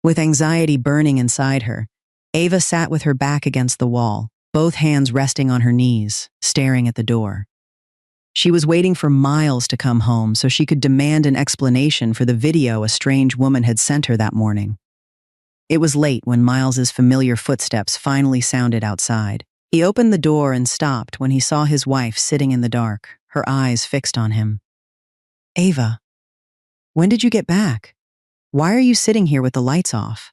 With anxiety burning inside her, Ava sat with her back against the wall, both hands resting on her knees, staring at the door. She was waiting for Miles to come home so she could demand an explanation for the video a strange woman had sent her that morning. It was late when Miles's familiar footsteps finally sounded outside. He opened the door and stopped when he saw his wife sitting in the dark, her eyes fixed on him. "Ava, when did you get back? Why are you sitting here with the lights off?"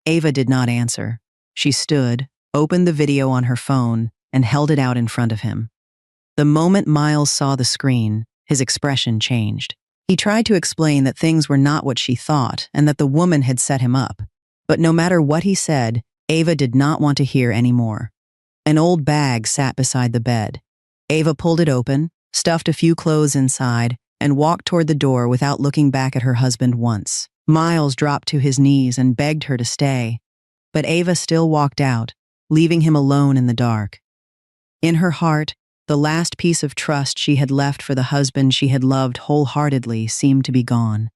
Ava did not answer. She stood, opened the video on her phone, and held it out in front of him. The moment Miles saw the screen, his expression changed. He tried to explain that things were not what she thought and that the woman had set him up. But no matter what he said, Ava did not want to hear any more. An old bag sat beside the bed. Ava pulled it open, stuffed a few clothes inside, and walked toward the door without looking back at her husband once. Miles dropped to his knees and begged her to stay, but Ava still walked out, leaving him alone in the dark. In her heart, the last piece of trust she had left for the husband she had loved wholeheartedly seemed to be gone.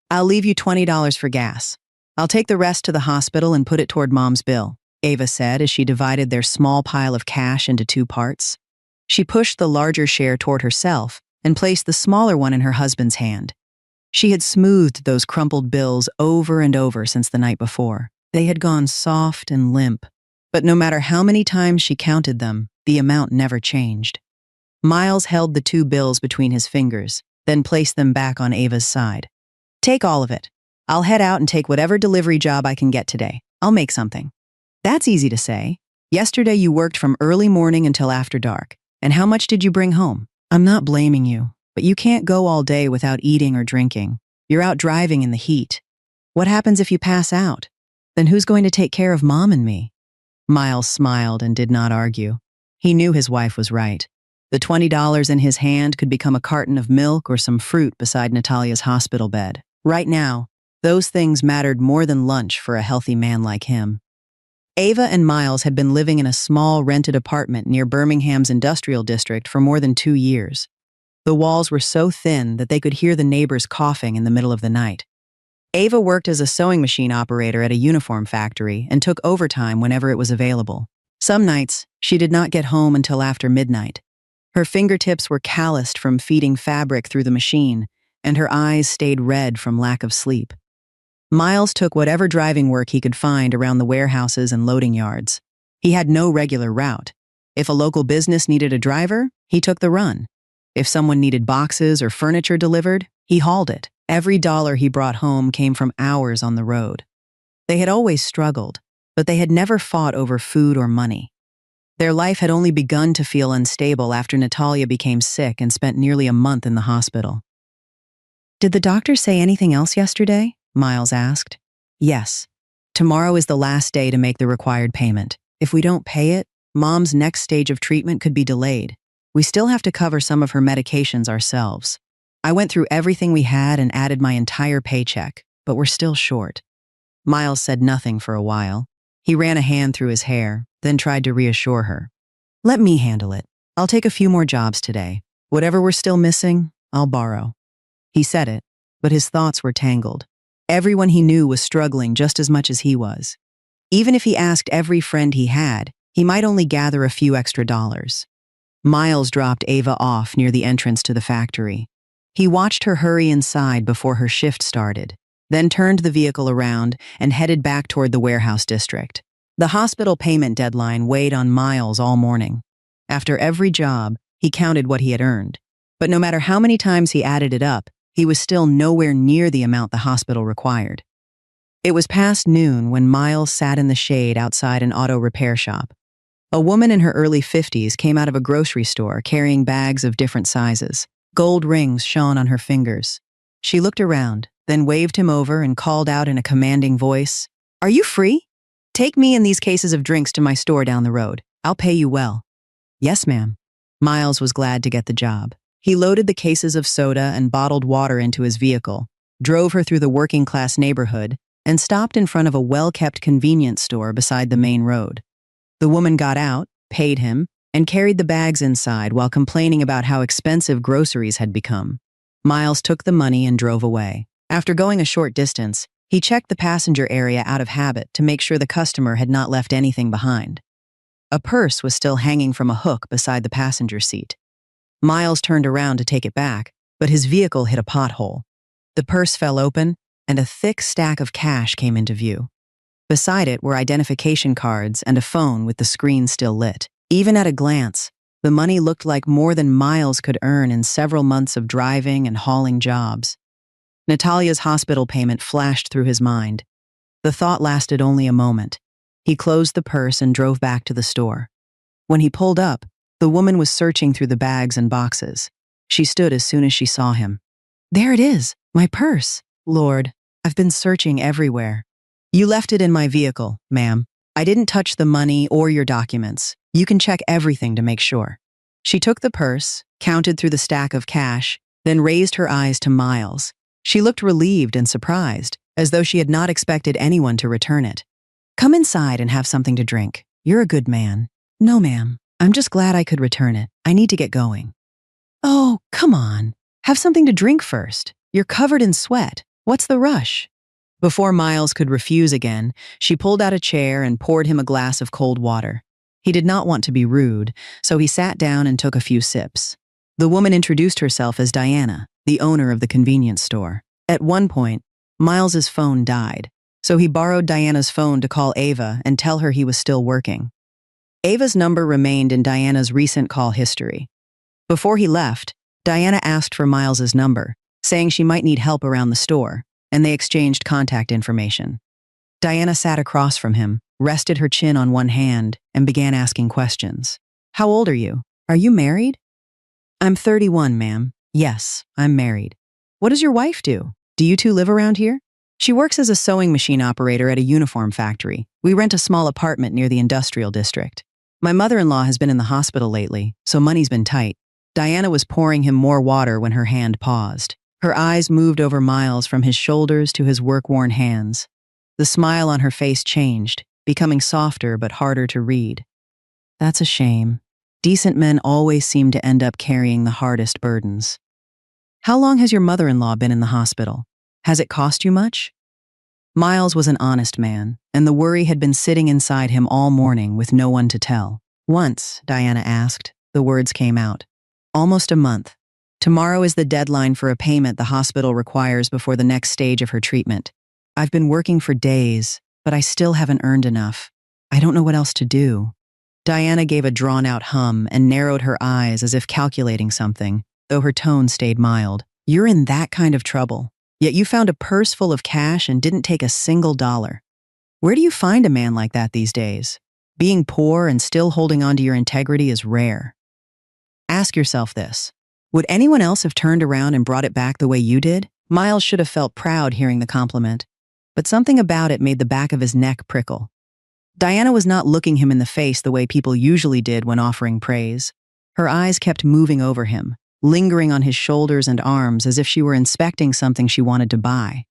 "I'll leave you $20 for gas. I'll take the rest to the hospital and put it toward Mom's bill," Ava said as she divided their small pile of cash into two parts. She pushed the larger share toward herself and placed the smaller one in her husband's hand. She had smoothed those crumpled bills over and over since the night before. They had gone soft and limp, but no matter how many times she counted them, the amount never changed. Miles held the two bills between his fingers, then placed them back on Ava's side. "Take all of it. I'll head out and take whatever delivery job I can get today. I'll make something." "That's easy to say. Yesterday you worked from early morning until after dark. And how much did you bring home?" "I'm not blaming you, but you can't go all day without eating or drinking. You're out driving in the heat. What happens if you pass out? Then who's going to take care of Mom and me?" Miles smiled and did not argue. He knew his wife was right. The $20 in his hand could become a carton of milk or some fruit beside Natalia's hospital bed. Right now, those things mattered more than lunch for a healthy man like him. Ava and Miles had been living in a small rented apartment near Birmingham's industrial district for more than 2 years. The walls were so thin that they could hear the neighbors coughing in the middle of the night. Ava worked as a sewing machine operator at a uniform factory and took overtime whenever it was available. Some nights, she did not get home until after midnight. Her fingertips were calloused from feeding fabric through the machine, and her eyes stayed red from lack of sleep. Miles took whatever driving work he could find around the warehouses and loading yards. He had no regular route. If a local business needed a driver, he took the run. If someone needed boxes or furniture delivered, he hauled it. Every dollar he brought home came from hours on the road. They had always struggled, but they had never fought over food or money. Their life had only begun to feel unstable after Natalia became sick and spent nearly a month in the hospital. "Did the doctor say anything else yesterday?" Miles asked. "Yes. Tomorrow is the last day to make the required payment. If we don't pay it, Mom's next stage of treatment could be delayed. We still have to cover some of her medications ourselves. I went through everything we had and added my entire paycheck, but we're still short." Miles said nothing for a while. He ran a hand through his hair, then tried to reassure her. "Let me handle it. I'll take a few more jobs today. Whatever we're still missing, I'll borrow." He said it, but his thoughts were tangled. Everyone he knew was struggling just as much as he was. Even if he asked every friend he had, he might only gather a few extra dollars. Miles dropped Ava off near the entrance to the factory. He watched her hurry inside before her shift started, then turned the vehicle around and headed back toward the warehouse district. The hospital payment deadline weighed on Miles all morning. After every job, he counted what he had earned. But no matter how many times he added it up, he was still nowhere near the amount the hospital required. It was past noon when Miles sat in the shade outside an auto repair shop. A woman in her early 50s came out of a grocery store carrying bags of different sizes. Gold rings shone on her fingers. She looked around, then waved him over and called out in a commanding voice, "Are you free? Take me and these cases of drinks to my store down the road. I'll pay you well." "Yes, ma'am." Miles was glad to get the job. He loaded the cases of soda and bottled water into his vehicle, drove her through the working-class neighborhood, and stopped in front of a well-kept convenience store beside the main road. The woman got out, paid him, and carried the bags inside while complaining about how expensive groceries had become. Miles took the money and drove away. After going a short distance, He checked the passenger area out of habit to make sure the customer had not left anything behind. A purse was still hanging from a hook beside the passenger seat. Miles turned around to take it back, but his vehicle hit a pothole. The purse fell open, and a thick stack of cash came into view. Beside it were identification cards and a phone with the screen still lit. Even at a glance, the money looked like more than Miles could earn in several months of driving and hauling jobs. Natalia's hospital payment flashed through his mind. The thought lasted only a moment. He closed the purse and drove back to the store. When he pulled up, the woman was searching through the bags and boxes. She stood as soon as she saw him. "There it is, my purse. Lord, I've been searching everywhere." "You left it in my vehicle, ma'am. I didn't touch the money or your documents. You can check everything to make sure." She took the purse, counted through the stack of cash, then raised her eyes to Miles. She looked relieved and surprised, as though she had not expected anyone to return it. "Come inside and have something to drink. You're a good man." "No, ma'am. I'm just glad I could return it. I need to get going." "Oh, come on. Have something to drink first. You're covered in sweat. What's the rush?" Before Miles could refuse again, she pulled out a chair and poured him a glass of cold water. He did not want to be rude, so he sat down and took a few sips. The woman introduced herself as Diana, the owner of the convenience store. At one point, Miles's phone died, so he borrowed Diana's phone to call Ava and tell her he was still working. Ava's number remained in Diana's recent call history. Before he left, Diana asked for Miles's number, saying she might need help around the store, and they exchanged contact information. Diana sat across from him, rested her chin on one hand, and began asking questions. "How old are you? Are you married?" "I'm 31, ma'am. Yes, I'm married." "What does your wife do? Do you two live around here?" "She works as a sewing machine operator at a uniform factory. We rent a small apartment near the industrial district. My mother-in-law has been in the hospital lately, so money's been tight." Diana was pouring him more water when her hand paused. Her eyes moved over Miles from his shoulders to his work-worn hands. The smile on her face changed, becoming softer but harder to read. "That's a shame. Decent men always seem to end up carrying the hardest burdens." "How long has your mother-in-law been in the hospital? Has it cost you much?" Miles was an honest man, and the worry had been sitting inside him all morning with no one to tell. "Once," Diana asked, the words came out. "Almost a month. Tomorrow is the deadline for a payment the hospital requires before the next stage of her treatment. I've been working for days, but I still haven't earned enough. I don't know what else to do." Diana gave a drawn-out hum and narrowed her eyes as if calculating something, though her tone stayed mild. "You're in that kind of trouble, yet you found a purse full of cash and didn't take a single dollar. Where do you find a man like that these days? Being poor and still holding on to your integrity is rare. Ask yourself this. Would anyone else have turned around and brought it back the way you did?" Miles should have felt proud hearing the compliment, but something about it made the back of his neck prickle. Diana was not looking him in the face the way people usually did when offering praise. Her eyes kept moving over him, lingering on his shoulders and arms as if she were inspecting something she wanted to buy.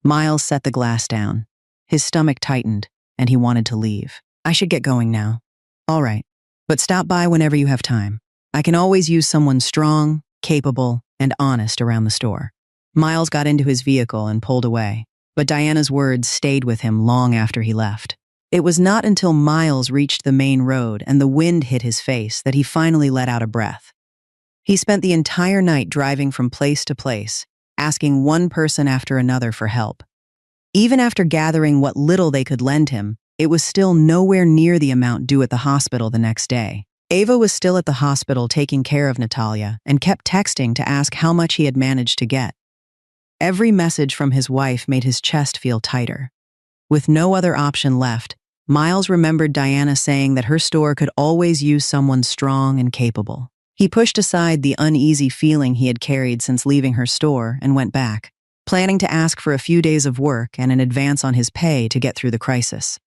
Miles set the glass down. His stomach tightened, and he wanted to leave. "I should get going now." "All right, but stop by whenever you have time. I can always use someone strong, capable, and honest around the store." Miles got into his vehicle and pulled away, but Diana's words stayed with him long after he left. It was not until Miles reached the main road and the wind hit his face that he finally let out a breath. He spent the entire night driving from place to place, asking one person after another for help. Even after gathering what little they could lend him, it was still nowhere near the amount due at the hospital the next day. Ava was still at the hospital taking care of Natalia and kept texting to ask how much he had managed to get. Every message from his wife made his chest feel tighter. With no other option left, Miles remembered Diana saying that her store could always use someone strong and capable. He pushed aside the uneasy feeling he had carried since leaving her store and went back, planning to ask for a few days of work and an advance on his pay to get through the crisis.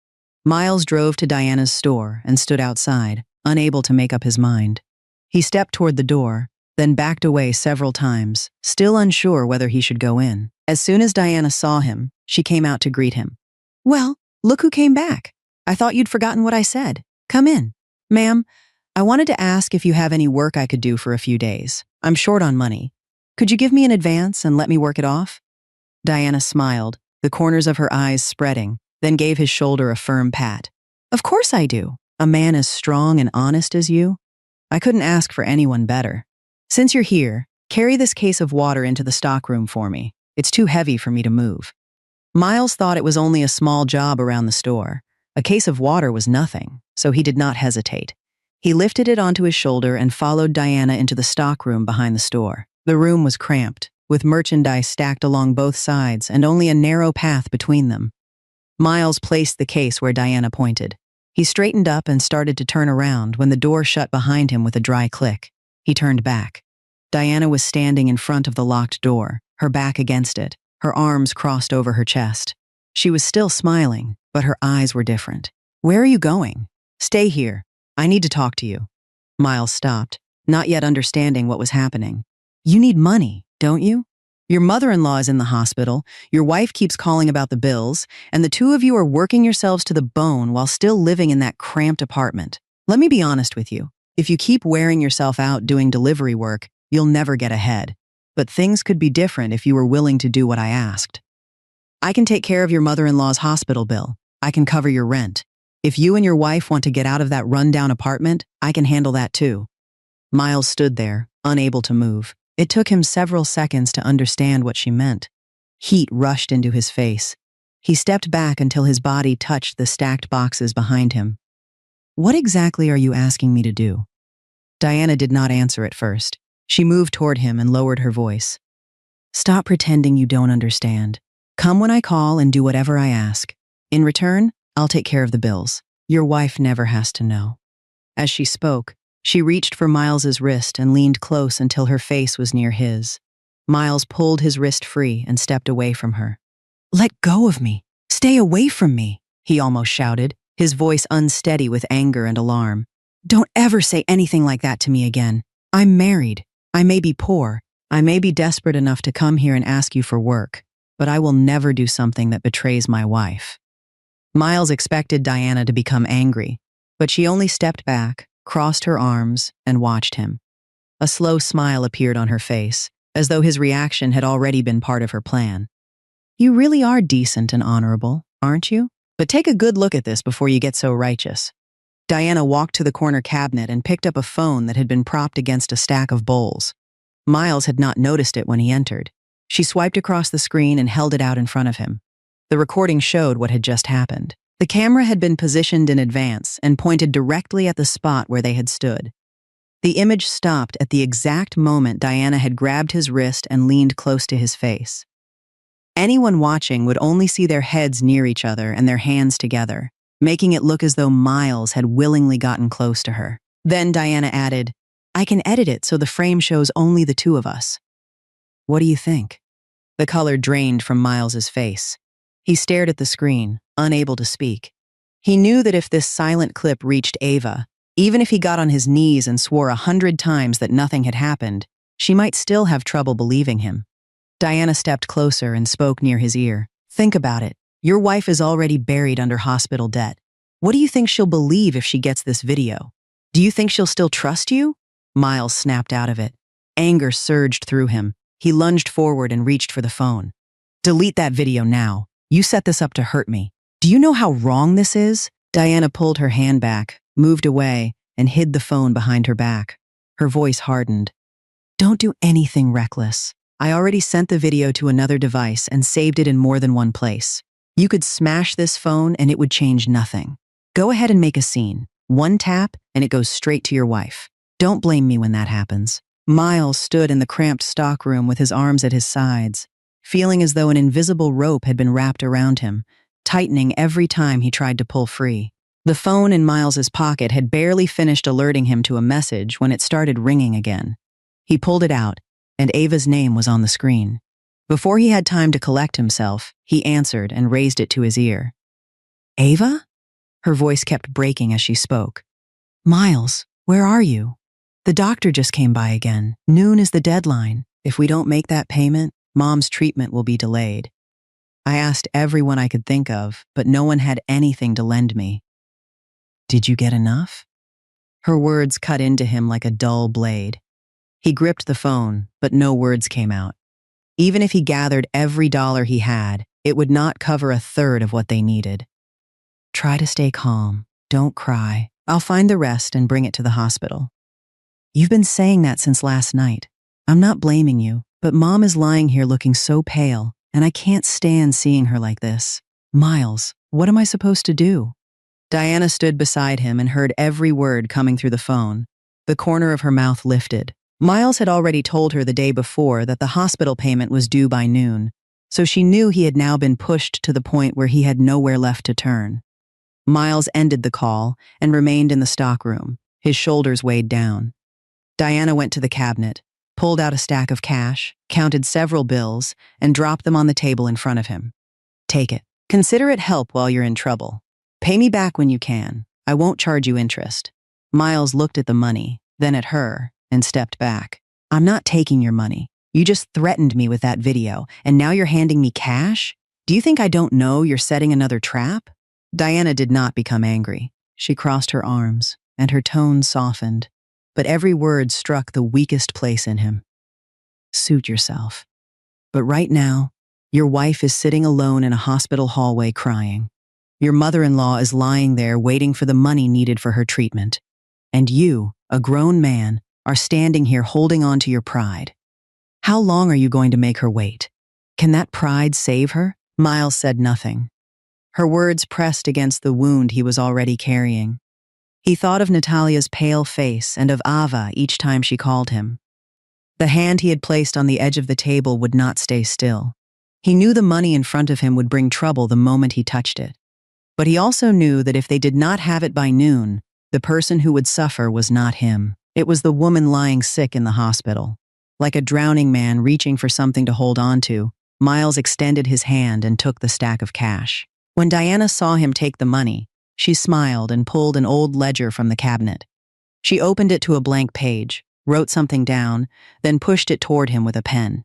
Miles drove to Diana's store and stood outside, unable to make up his mind. He stepped toward the door, then backed away several times, still unsure whether he should go in. As soon as Diana saw him, she came out to greet him. "Well, look who came back. I thought you'd forgotten what I said. Come in." "Ma'am, I wanted to ask if you have any work I could do for a few days. I'm short on money. Could you give me an advance and let me work it off?" Diana smiled, the corners of her eyes spreading, then gave his shoulder a firm pat. Of course I do. A man as strong and honest as you? I couldn't ask for anyone better. Since you're here, carry this case of water into the stockroom for me. It's too heavy for me to move. Miles thought it was only a small job around the store. A case of water was nothing, so he did not hesitate. He lifted it onto his shoulder and followed Diana into the stockroom behind the store. The room was cramped, with merchandise stacked along both sides and only a narrow path between them. Miles placed the case where Diana pointed. He straightened up and started to turn around when the door shut behind him with a dry click. He turned back. Diana was standing in front of the locked door, her back against it, her arms crossed over her chest. She was still smiling, but her eyes were different. Where are you going? Stay here. I need to talk to you. Miles stopped, not yet understanding what was happening. You need money, don't you? Your mother-in-law is in the hospital, your wife keeps calling about the bills, and the two of you are working yourselves to the bone while still living in that cramped apartment. Let me be honest with you. If you keep wearing yourself out doing delivery work, you'll never get ahead. But things could be different if you were willing to do what I asked. I can take care of your mother-in-law's hospital bill. I can cover your rent. If you and your wife want to get out of that rundown apartment, I can handle that too. Miles stood there, unable to move. It took him several seconds to understand what she meant. Heat rushed into his face. He stepped back until his body touched the stacked boxes behind him. What exactly are you asking me to do? Diana did not answer at first. She moved toward him and lowered her voice. Stop pretending you don't understand. Come when I call and do whatever I ask. In return, I'll take care of the bills. Your wife never has to know. As she spoke, she reached for Miles's wrist and leaned close until her face was near his. Miles pulled his wrist free and stepped away from her. Let go of me. Stay away from me, he almost shouted, his voice unsteady with anger and alarm. Don't ever say anything like that to me again. I'm married. I may be poor. I may be desperate enough to come here and ask you for work, but I will never do something that betrays my wife. Miles expected Diana to become angry, but she only stepped back, crossed her arms, and watched him. A slow smile appeared on her face, as though his reaction had already been part of her plan. You really are decent and honorable, aren't you? But take a good look at this before you get so righteous. Diana walked to the corner cabinet and picked up a phone that had been propped against a stack of bowls. Miles had not noticed it when he entered. She swiped across the screen and held it out in front of him. The recording showed what had just happened. The camera had been positioned in advance and pointed directly at the spot where they had stood. The image stopped at the exact moment Diana had grabbed his wrist and leaned close to his face. Anyone watching would only see their heads near each other and their hands together, making it look as though Miles had willingly gotten close to her. Then Diana added, I can edit it so the frame shows only the two of us. What do you think? The color drained from Miles's face. He stared at the screen, unable to speak. He knew that if this silent clip reached Ava, even if he got on his knees and swore 100 times that nothing had happened, she might still have trouble believing him. Diana stepped closer and spoke near his ear. Think about it. Your wife is already buried under hospital debt. What do you think she'll believe if she gets this video? Do you think she'll still trust you? Miles snapped out of it. Anger surged through him. He lunged forward and reached for the phone. Delete that video now. You set this up to hurt me. Do you know how wrong this is? Diana pulled her hand back, moved away, and hid the phone behind her back. Her voice hardened. Don't do anything reckless. I already sent the video to another device and saved it in more than one place. You could smash this phone and it would change nothing. Go ahead and make a scene. One tap and it goes straight to your wife. Don't blame me when that happens. Miles stood in the cramped stockroom with his arms at his sides, feeling as though an invisible rope had been wrapped around him, tightening every time he tried to pull free. The phone in Miles's pocket had barely finished alerting him to a message when it started ringing again. He pulled it out, and Ava's name was on the screen. Before he had time to collect himself, he answered and raised it to his ear. Ava? Her voice kept breaking as she spoke. Miles, where are you? The doctor just came by again. Noon is the deadline. If we don't make that payment, Mom's treatment will be delayed. I asked everyone I could think of, but no one had anything to lend me. Did you get enough? Her words cut into him like a dull blade. He gripped the phone, but no words came out. Even if he gathered every dollar he had, it would not cover a third of what they needed. Try to stay calm. Don't cry. I'll find the rest and bring it to the hospital. You've been saying that since last night. I'm not blaming you, but Mom is lying here looking so pale, and I can't stand seeing her like this. Miles, what am I supposed to do? Diana stood beside him and heard every word coming through the phone. The corner of her mouth lifted. Miles had already told her the day before that the hospital payment was due by noon, so she knew he had now been pushed to the point where he had nowhere left to turn. Miles ended the call and remained in the stockroom, his shoulders weighed down. Diana went to the cabinet, pulled out a stack of cash, counted several bills, and dropped them on the table in front of him. Take it. Consider it help while you're in trouble. Pay me back when you can. I won't charge you interest. Miles looked at the money, then at her, and stepped back. I'm not taking your money. You just threatened me with that video, and now you're handing me cash? Do you think I don't know you're setting another trap? Diana did not become angry. She crossed her arms, and her tone softened, but every word struck the weakest place in him. Suit yourself. But right now, your wife is sitting alone in a hospital hallway crying. Your mother-in-law is lying there waiting for the money needed for her treatment. And you, a grown man, are standing here holding on to your pride. How long are you going to make her wait? Can that pride save her? Miles said nothing. Her words pressed against the wound he was already carrying. He thought of Natalia's pale face and of Ava each time she called him. The hand he had placed on the edge of the table would not stay still. He knew the money in front of him would bring trouble the moment he touched it. But he also knew that if they did not have it by noon, the person who would suffer was not him. It was the woman lying sick in the hospital. Like a drowning man reaching for something to hold on to, Miles extended his hand and took the stack of cash. When Diana saw him take the money, she smiled and pulled an old ledger from the cabinet. She opened it to a blank page, wrote something down, then pushed it toward him with a pen.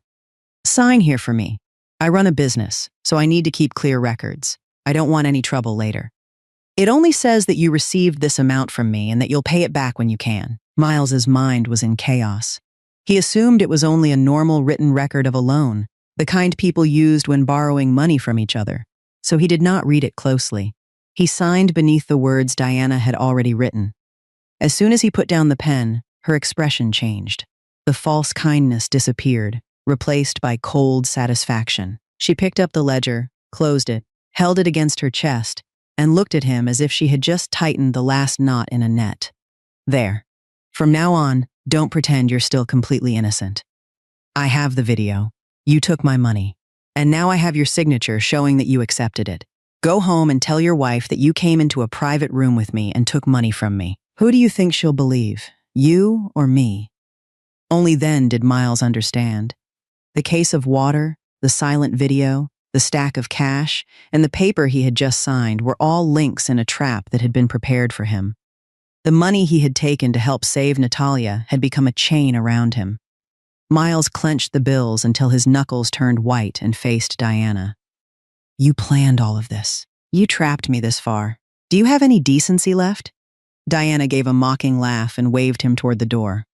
Sign here for me. I run a business, so I need to keep clear records. I don't want any trouble later. It only says that you received this amount from me and that you'll pay it back when you can. Miles's mind was in chaos. He assumed it was only a normal written record of a loan, the kind people used when borrowing money from each other, so he did not read it closely. He signed beneath the words Diana had already written. As soon as he put down the pen, her expression changed. The false kindness disappeared, replaced by cold satisfaction. She picked up the ledger, closed it, held it against her chest, and looked at him as if she had just tightened the last knot in a net. There. From now on, don't pretend you're still completely innocent. I have the video. You took my money. And now I have your signature showing that you accepted it. Go home and tell your wife that you came into a private room with me and took money from me. Who do you think she'll believe, you or me? Only then did Miles understand. The case of water, the silent video, the stack of cash, and the paper he had just signed were all links in a trap that had been prepared for him. The money he had taken to help save Natalia had become a chain around him. Miles clenched the bills until his knuckles turned white and faced Diana. You planned all of this. You trapped me this far. Do you have any decency left? Diana gave a mocking laugh and waved him toward the door.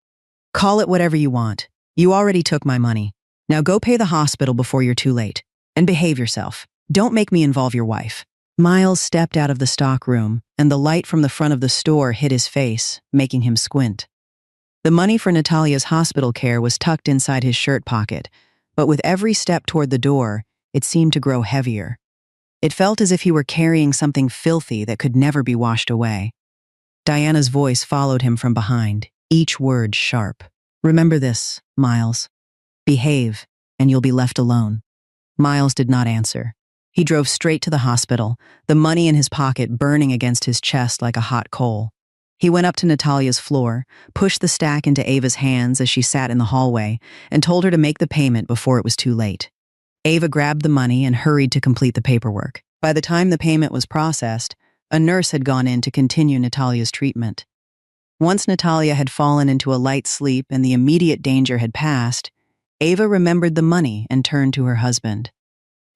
Call it whatever you want. You already took my money. Now go pay the hospital before you're too late. And behave yourself. Don't make me involve your wife. Miles stepped out of the stockroom, and the light from the front of the store hit his face, making him squint. The money for Natalia's hospital care was tucked inside his shirt pocket, but with every step toward the door, it seemed to grow heavier. It felt as if he were carrying something filthy that could never be washed away. Diana's voice followed him from behind, each word sharp. Remember this, Miles. Behave, and you'll be left alone. Miles did not answer. He drove straight to the hospital, the money in his pocket burning against his chest like a hot coal. He went up to Natalia's floor, pushed the stack into Ava's hands as she sat in the hallway, and told her to make the payment before it was too late. Ava grabbed the money and hurried to complete the paperwork. By the time the payment was processed, a nurse had gone in to continue Natalia's treatment. Once Natalia had fallen into a light sleep and the immediate danger had passed, Ava remembered the money and turned to her husband.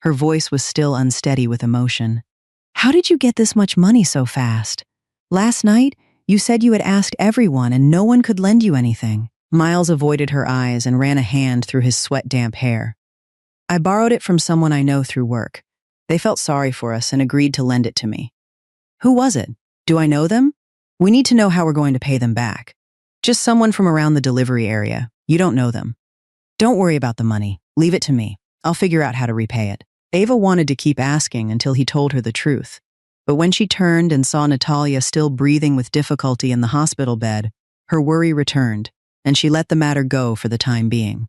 Her voice was still unsteady with emotion. How did you get this much money so fast? Last night, you said you had asked everyone and no one could lend you anything. Miles avoided her eyes and ran a hand through his sweat-damp hair. I borrowed it from someone I know through work. They felt sorry for us and agreed to lend it to me. Who was it? Do I know them? We need to know how we're going to pay them back. Just someone from around the delivery area. You don't know them. Don't worry about the money. Leave it to me. I'll figure out how to repay it. Ava wanted to keep asking until he told her the truth. But when she turned and saw Natalia still breathing with difficulty in the hospital bed, her worry returned, and she let the matter go for the time being.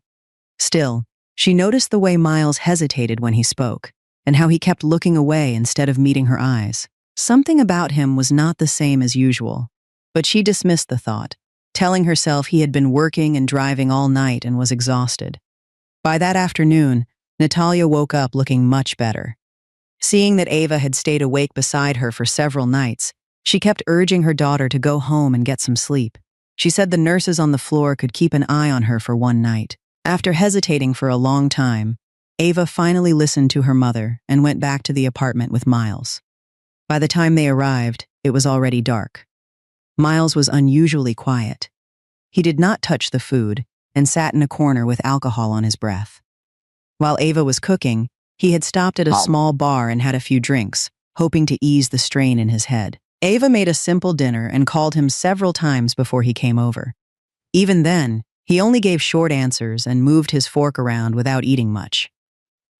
Still, she noticed the way Miles hesitated when he spoke, and how he kept looking away instead of meeting her eyes. Something about him was not the same as usual, but she dismissed the thought, telling herself he had been working and driving all night and was exhausted. By that afternoon, Natalia woke up looking much better. Seeing that Ava had stayed awake beside her for several nights, she kept urging her daughter to go home and get some sleep. She said the nurses on the floor could keep an eye on her for one night. After hesitating for a long time, Ava finally listened to her mother and went back to the apartment with Miles. By the time they arrived, it was already dark. Miles was unusually quiet. He did not touch the food and sat in a corner with alcohol on his breath. While Ava was cooking, he had stopped at a small bar and had a few drinks, hoping to ease the strain in his head. Ava made a simple dinner and called him several times before he came over. Even then, he only gave short answers and moved his fork around without eating much.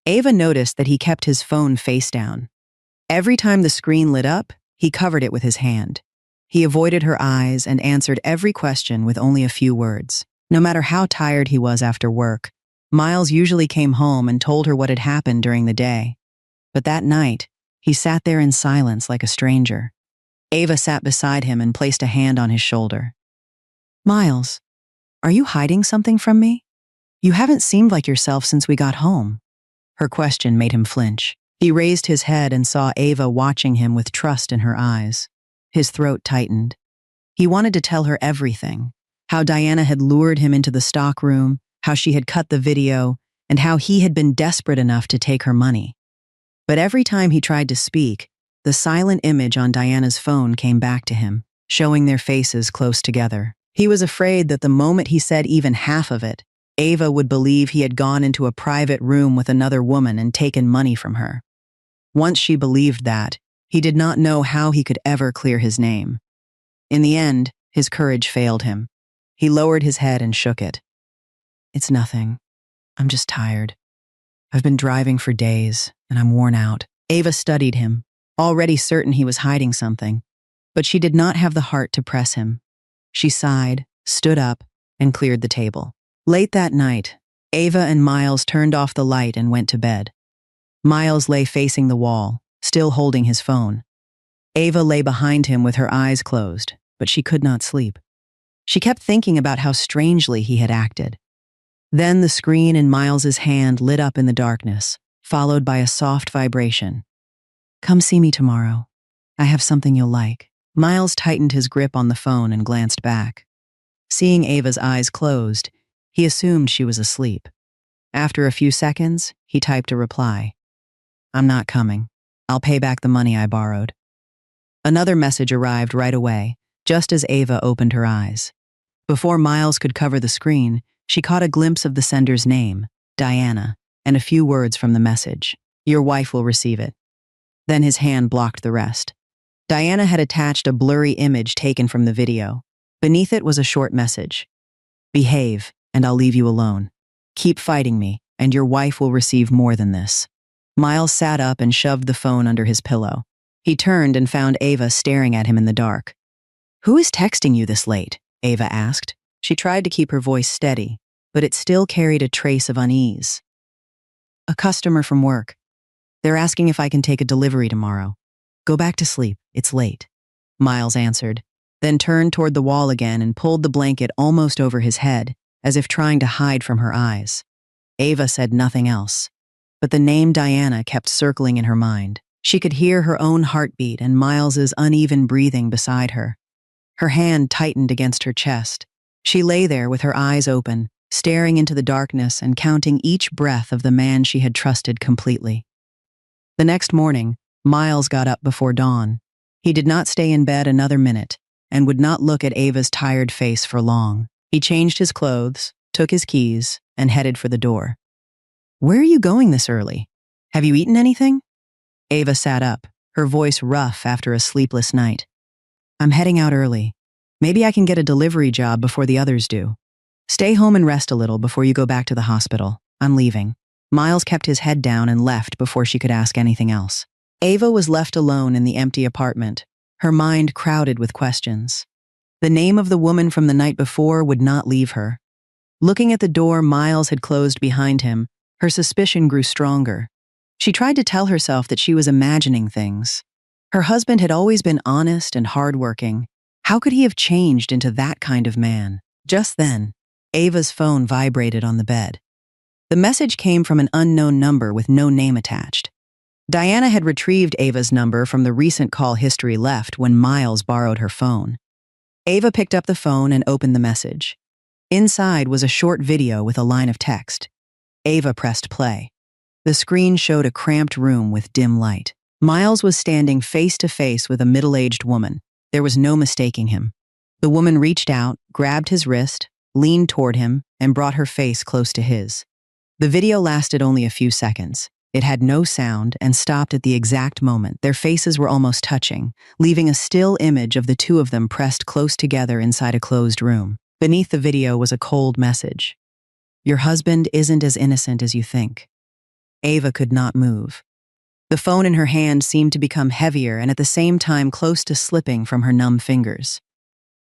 Ava noticed that he kept his phone face down. Every time the screen lit up, he covered it with his hand. He avoided her eyes and answered every question with only a few words. No matter how tired he was after work, Miles usually came home and told her what had happened during the day. But that night, he sat there in silence like a stranger. Ava sat beside him and placed a hand on his shoulder. "Miles, are you hiding something from me? You haven't seemed like yourself since we got home." Her question made him flinch. He raised his head and saw Ava watching him with trust in her eyes. His throat tightened. He wanted to tell her everything, how Diana had lured him into the stockroom, how she had cut the video, and how he had been desperate enough to take her money. But every time he tried to speak, the silent image on Diana's phone came back to him, showing their faces close together. He was afraid that the moment he said even half of it, Ava would believe he had gone into a private room with another woman and taken money from her. Once she believed that, he did not know how he could ever clear his name. In the end, his courage failed him. He lowered his head and shook it. "It's nothing. I'm just tired. I've been driving for days, and I'm worn out." Ava studied him, already certain he was hiding something, but she did not have the heart to press him. She sighed, stood up, and cleared the table. Late that night, Ava and Miles turned off the light and went to bed. Miles lay facing the wall, still holding his phone. Ava lay behind him with her eyes closed, but she could not sleep. She kept thinking about how strangely he had acted. Then the screen in Miles's hand lit up in the darkness, followed by a soft vibration. "Come see me tomorrow. I have something you'll like." Miles tightened his grip on the phone and glanced back. Seeing Ava's eyes closed, he assumed she was asleep. After a few seconds, he typed a reply. "I'm not coming. I'll pay back the money I borrowed." Another message arrived right away, just as Ava opened her eyes. Before Miles could cover the screen, she caught a glimpse of the sender's name, Diana, and a few words from the message. "Your wife will receive it." Then his hand blocked the rest. Diana had attached a blurry image taken from the video. Beneath it was a short message. "Behave, and I'll leave you alone. Keep fighting me, and your wife will receive more than this." Miles sat up and shoved the phone under his pillow. He turned and found Ava staring at him in the dark. "Who is texting you this late?" Ava asked. She tried to keep her voice steady, but it still carried a trace of unease. "A customer from work. They're asking if I can take a delivery tomorrow. Go back to sleep, it's late," Miles answered, then turned toward the wall again and pulled the blanket almost over his head, as if trying to hide from her eyes. Ava said nothing else, but the name Diana kept circling in her mind. She could hear her own heartbeat and Miles's uneven breathing beside her. Her hand tightened against her chest. She lay there with her eyes open, staring into the darkness and counting each breath of the man she had trusted completely. The next morning, Miles got up before dawn. He did not stay in bed another minute and would not look at Ava's tired face for long. He changed his clothes, took his keys, and headed for the door. "Where are you going this early? Have you eaten anything?" Ava sat up, her voice rough after a sleepless night. I'm heading out early. Maybe I can get a delivery job before the others do. Stay home and rest a little before you go back to the hospital. I'm leaving. Miles kept his head down and left before she could ask anything else. Ava was left alone in the empty apartment, her mind crowded with questions. The name of the woman from the night before would not leave her. Looking at the door Miles had closed behind him, her suspicion grew stronger. She tried to tell herself that she was imagining things. Her husband had always been honest and hardworking. How could he have changed into that kind of man? Just then, Ava's phone vibrated on the bed. The message came from an unknown number with no name attached. Diana had retrieved Ava's number from the recent call history left when Miles borrowed her phone. Ava picked up the phone and opened the message. Inside was a short video with a line of text. Ava pressed play. The screen showed a cramped room with dim light. Miles was standing face to face with a middle-aged woman. There was no mistaking him. The woman reached out, grabbed his wrist, leaned toward him, and brought her face close to his. The video lasted only a few seconds. It had no sound and stopped at the exact moment their faces were almost touching, leaving a still image of the two of them pressed close together inside a closed room. Beneath the video was a cold message. Your husband isn't as innocent as you think. Ava could not move. The phone in her hand seemed to become heavier and at the same time close to slipping from her numb fingers.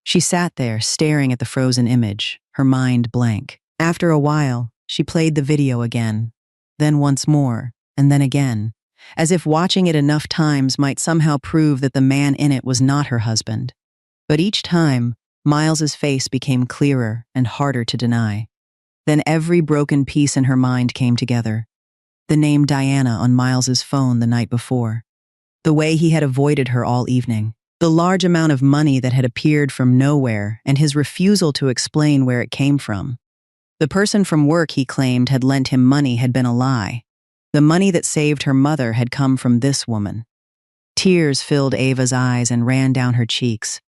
She sat there, staring at the frozen image, her mind blank. After a while, she played the video again, then once more, and then again, as if watching it enough times might somehow prove that the man in it was not her husband. But each time, Miles's face became clearer and harder to deny. Then every broken piece in her mind came together. The name Diana on Miles's phone the night before. The way he had avoided her all evening. The large amount of money that had appeared from nowhere and his refusal to explain where it came from. The person from work he claimed had lent him money had been a lie. The money that saved her mother had come from this woman. Tears filled Ava's eyes and ran down her cheeks.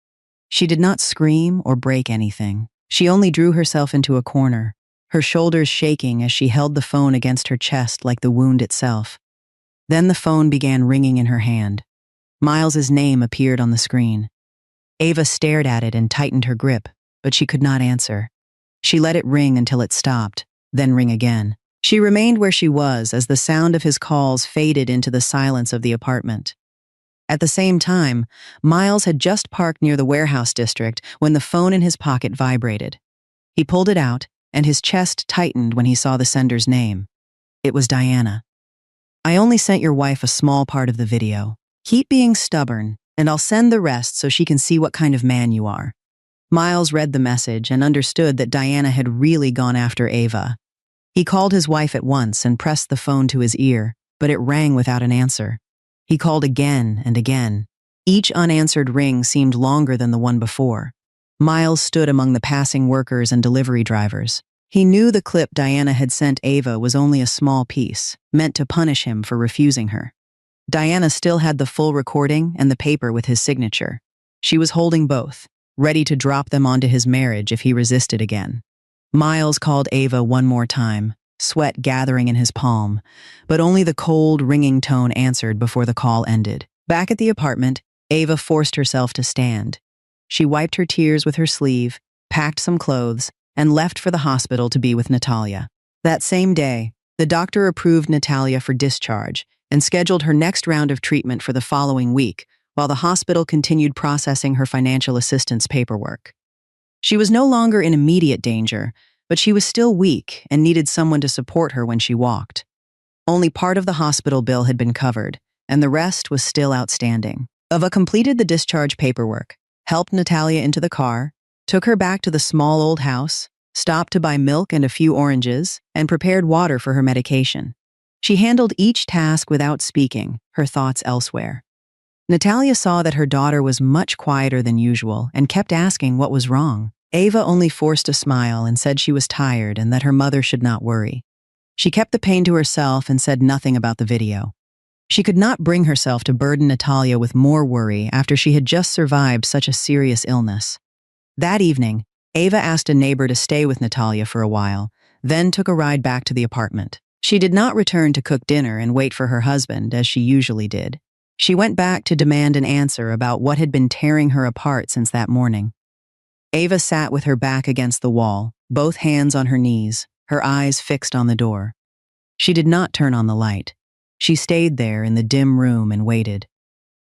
She did not scream or break anything. She only drew herself into a corner, her shoulders shaking as she held the phone against her chest like the wound itself. Then the phone began ringing in her hand. Miles's name appeared on the screen. Ava stared at it and tightened her grip, but she could not answer. She let it ring until it stopped, then ring again. She remained where she was as the sound of his calls faded into the silence of the apartment. At the same time, Miles had just parked near the warehouse district when the phone in his pocket vibrated. He pulled it out, and his chest tightened when he saw the sender's name. It was Diana. I only sent your wife a small part of the video. Keep being stubborn, and I'll send the rest so she can see what kind of man you are. Miles read the message and understood that Diana had really gone after Ava. He called his wife at once and pressed the phone to his ear, but it rang without an answer. He called again and again. Each unanswered ring seemed longer than the one before. Miles stood among the passing workers and delivery drivers. He knew the clip Diana had sent Ava was only a small piece, meant to punish him for refusing her. Diana still had the full recording and the paper with his signature. She was holding both, ready to drop them onto his marriage if he resisted again. Miles called Ava one more time, sweat gathering in his palm, but only the cold, ringing tone answered before the call ended. Back at the apartment, Ava forced herself to stand. She wiped her tears with her sleeve, packed some clothes, and left for the hospital to be with Natalia. That same day, the doctor approved Natalia for discharge and scheduled her next round of treatment for the following week, while the hospital continued processing her financial assistance paperwork. She was no longer in immediate danger, but she was still weak and needed someone to support her when she walked. Only part of the hospital bill had been covered, and the rest was still outstanding. Ava completed the discharge paperwork, helped Natalia into the car, took her back to the small old house, stopped to buy milk and a few oranges, and prepared water for her medication. She handled each task without speaking, her thoughts elsewhere. Natalia saw that her daughter was much quieter than usual and kept asking what was wrong. Ava only forced a smile and said she was tired and that her mother should not worry. She kept the pain to herself and said nothing about the video. She could not bring herself to burden Natalia with more worry after she had just survived such a serious illness. That evening, Ava asked a neighbor to stay with Natalia for a while, then took a ride back to the apartment. She did not return to cook dinner and wait for her husband, as she usually did. She went back to demand an answer about what had been tearing her apart since that morning. Ava sat with her back against the wall, both hands on her knees, her eyes fixed on the door. She did not turn on the light. She stayed there in the dim room and waited.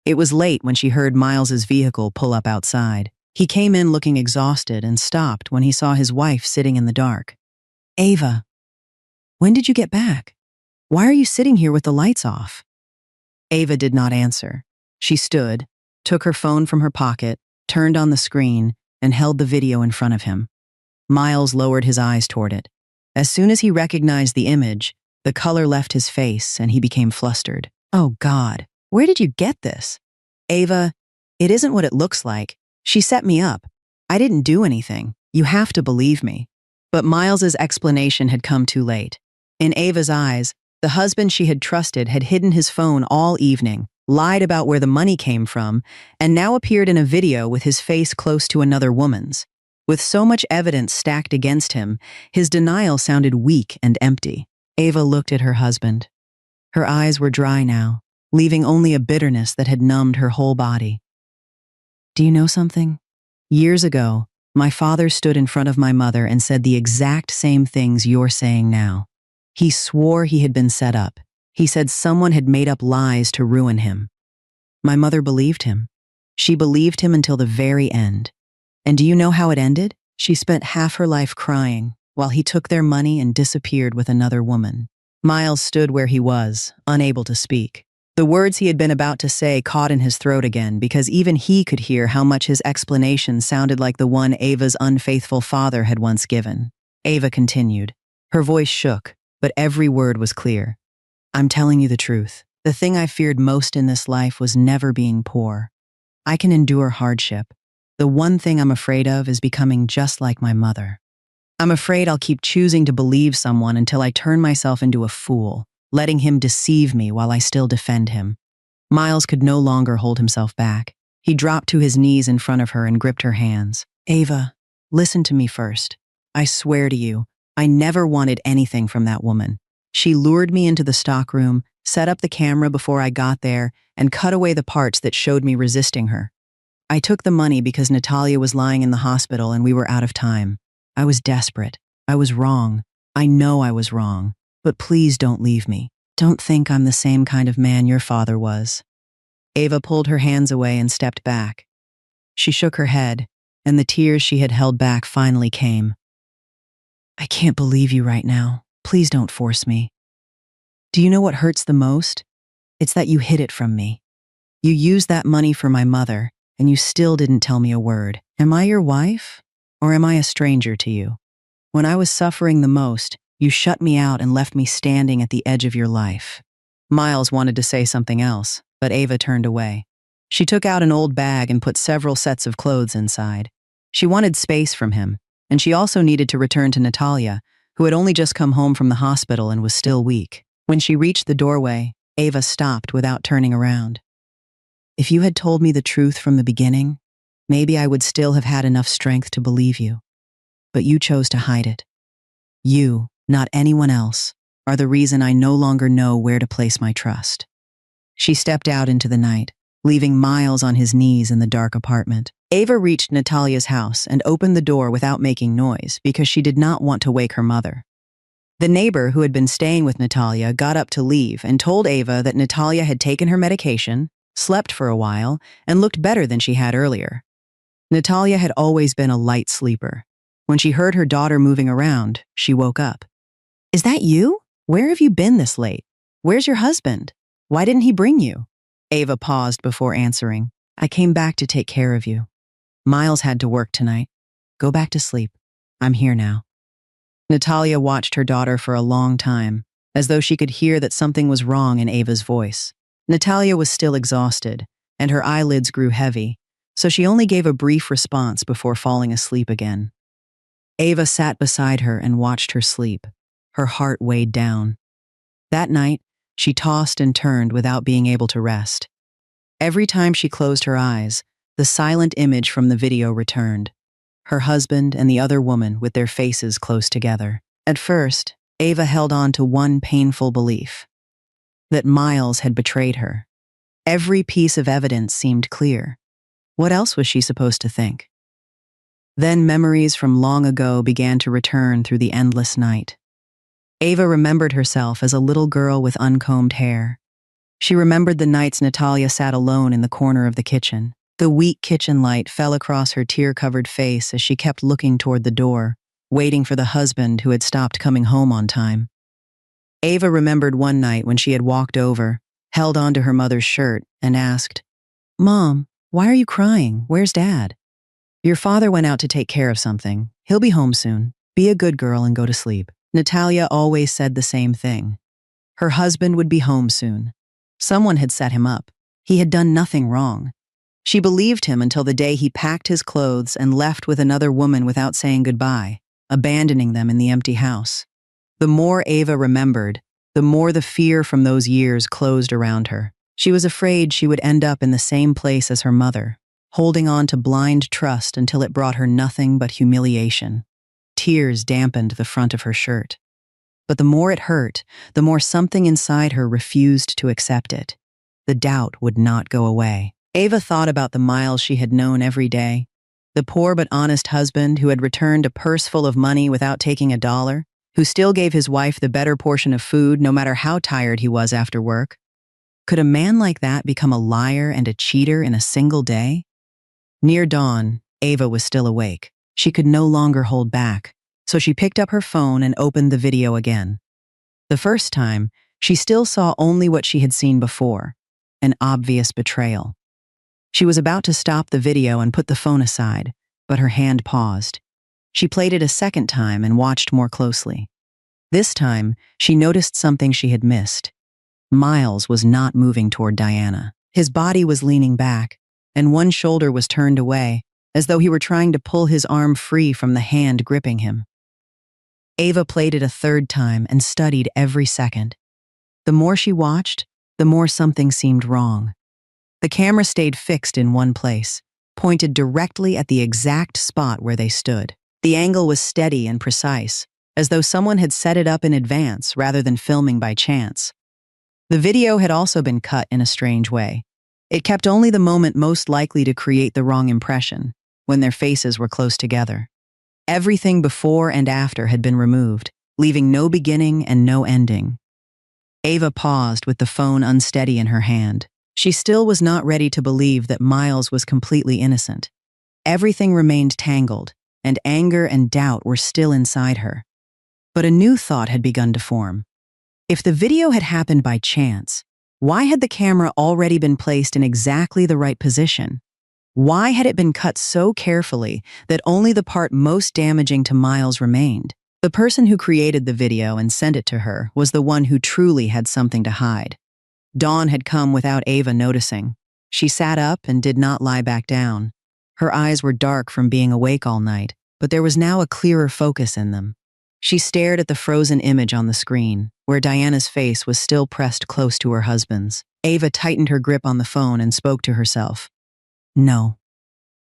It was late when she heard Miles's vehicle pull up outside. He came in looking exhausted and stopped when he saw his wife sitting in the dark. "Ava, when did you get back? Why are you sitting here with the lights off?" Ava did not answer. She stood, took her phone from her pocket, turned on the screen, and held the video in front of him. Miles lowered his eyes toward it. As soon as he recognized the image, the color left his face and he became flustered. "Oh God, where did you get this?" "Ava, it isn't what it looks like. She set me up. I didn't do anything. You have to believe me." But Miles's explanation had come too late. In Ava's eyes, the husband she had trusted had hidden his phone all evening, lied about where the money came from, and now appeared in a video with his face close to another woman's. With so much evidence stacked against him, his denial sounded weak and empty. Ava looked at her husband. Her eyes were dry now, leaving only a bitterness that had numbed her whole body. "Do you know something? Years ago, my father stood in front of my mother and said the exact same things you're saying now. He swore he had been set up. He said someone had made up lies to ruin him. My mother believed him. She believed him until the very end. And do you know how it ended? She spent half her life crying while he took their money and disappeared with another woman." Miles stood where he was, unable to speak. The words he had been about to say caught in his throat again because even he could hear how much his explanation sounded like the one Ava's unfaithful father had once given. Ava continued. Her voice shook, but every word was clear. "I'm telling you the truth. The thing I feared most in this life was never being poor. I can endure hardship. The one thing I'm afraid of is becoming just like my mother. I'm afraid I'll keep choosing to believe someone until I turn myself into a fool, letting him deceive me while I still defend him." Miles could no longer hold himself back. He dropped to his knees in front of her and gripped her hands. "Ava, listen to me first. I swear to you, I never wanted anything from that woman. She lured me into the stockroom, set up the camera before I got there, and cut away the parts that showed me resisting her. I took the money because Natalia was lying in the hospital and we were out of time. I was desperate. I was wrong. I know I was wrong. But please don't leave me. Don't think I'm the same kind of man your father was." Ava pulled her hands away and stepped back. She shook her head, and the tears she had held back finally came. "I can't believe you right now. Please don't force me. Do you know what hurts the most? It's that you hid it from me. You used that money for my mother, and you still didn't tell me a word. Am I your wife, or am I a stranger to you? When I was suffering the most, you shut me out and left me standing at the edge of your life." Miles wanted to say something else, but Ava turned away. She took out an old bag and put several sets of clothes inside. She wanted space from him, and she also needed to return to Natalia, who had only just come home from the hospital and was still weak. When she reached the doorway, Ava stopped without turning around. "If you had told me the truth from the beginning, maybe I would still have had enough strength to believe you. But you chose to hide it. You, not anyone else, are the reason I no longer know where to place my trust." She stepped out into the night, leaving Miles on his knees in the dark apartment. Ava reached Natalia's house and opened the door without making noise because she did not want to wake her mother. The neighbor who had been staying with Natalia got up to leave and told Ava that Natalia had taken her medication, slept for a while, and looked better than she had earlier. Natalia had always been a light sleeper. When she heard her daughter moving around, she woke up. "Is that you? Where have you been this late? Where's your husband? Why didn't he bring you?" Ava paused before answering. "I came back to take care of you. Miles had to work tonight. Go back to sleep. I'm here now." Natalia watched her daughter for a long time, as though she could hear that something was wrong in Ava's voice. Natalia was still exhausted, and her eyelids grew heavy, so she only gave a brief response before falling asleep again. Ava sat beside her and watched her sleep. Her heart weighed down. That night, she tossed and turned without being able to rest. Every time she closed her eyes, the silent image from the video returned. Her husband and the other woman with their faces close together. At first, Ava held on to one painful belief: that Miles had betrayed her. Every piece of evidence seemed clear. What else was she supposed to think? Then memories from long ago began to return through the endless night. Ava remembered herself as a little girl with uncombed hair. She remembered the nights Natalia sat alone in the corner of the kitchen. The weak kitchen light fell across her tear-covered face as she kept looking toward the door, waiting for the husband who had stopped coming home on time. Ava remembered one night when she had walked over, held onto her mother's shirt, and asked, "Mom, why are you crying? Where's Dad?" "Your father went out to take care of something. He'll be home soon. Be a good girl and go to sleep." Natalia always said the same thing. Her husband would be home soon. Someone had set him up. He had done nothing wrong. She believed him until the day he packed his clothes and left with another woman without saying goodbye, abandoning them in the empty house. The more Ava remembered, the more the fear from those years closed around her. She was afraid she would end up in the same place as her mother, holding on to blind trust until it brought her nothing but humiliation. Tears dampened the front of her shirt. But the more it hurt, the more something inside her refused to accept it. The doubt would not go away. Ava thought about the Miles she had known every day. The poor but honest husband who had returned a purse full of money without taking a dollar, who still gave his wife the better portion of food no matter how tired he was after work. Could a man like that become a liar and a cheater in a single day? Near dawn, Ava was still awake. She could no longer hold back, so she picked up her phone and opened the video again. The first time, she still saw only what she had seen before: an obvious betrayal. She was about to stop the video and put the phone aside, but her hand paused. She played it a second time and watched more closely. This time, she noticed something she had missed. Miles was not moving toward Diana. His body was leaning back, and one shoulder was turned away, as though he were trying to pull his arm free from the hand gripping him. Ava played it a third time and studied every second. The more she watched, the more something seemed wrong. The camera stayed fixed in one place, pointed directly at the exact spot where they stood. The angle was steady and precise, as though someone had set it up in advance rather than filming by chance. The video had also been cut in a strange way. It kept only the moment most likely to create the wrong impression, when their faces were close together. Everything before and after had been removed, leaving no beginning and no ending. Ava paused with the phone unsteady in her hand. She still was not ready to believe that Miles was completely innocent. Everything remained tangled, and anger and doubt were still inside her. But a new thought had begun to form. If the video had happened by chance, why had the camera already been placed in exactly the right position? Why had it been cut so carefully that only the part most damaging to Miles remained? The person who created the video and sent it to her was the one who truly had something to hide. Dawn had come without Ava noticing. She sat up and did not lie back down. Her eyes were dark from being awake all night, but there was now a clearer focus in them. She stared at the frozen image on the screen, where Diana's face was still pressed close to her husband's. Ava tightened her grip on the phone and spoke to herself. No.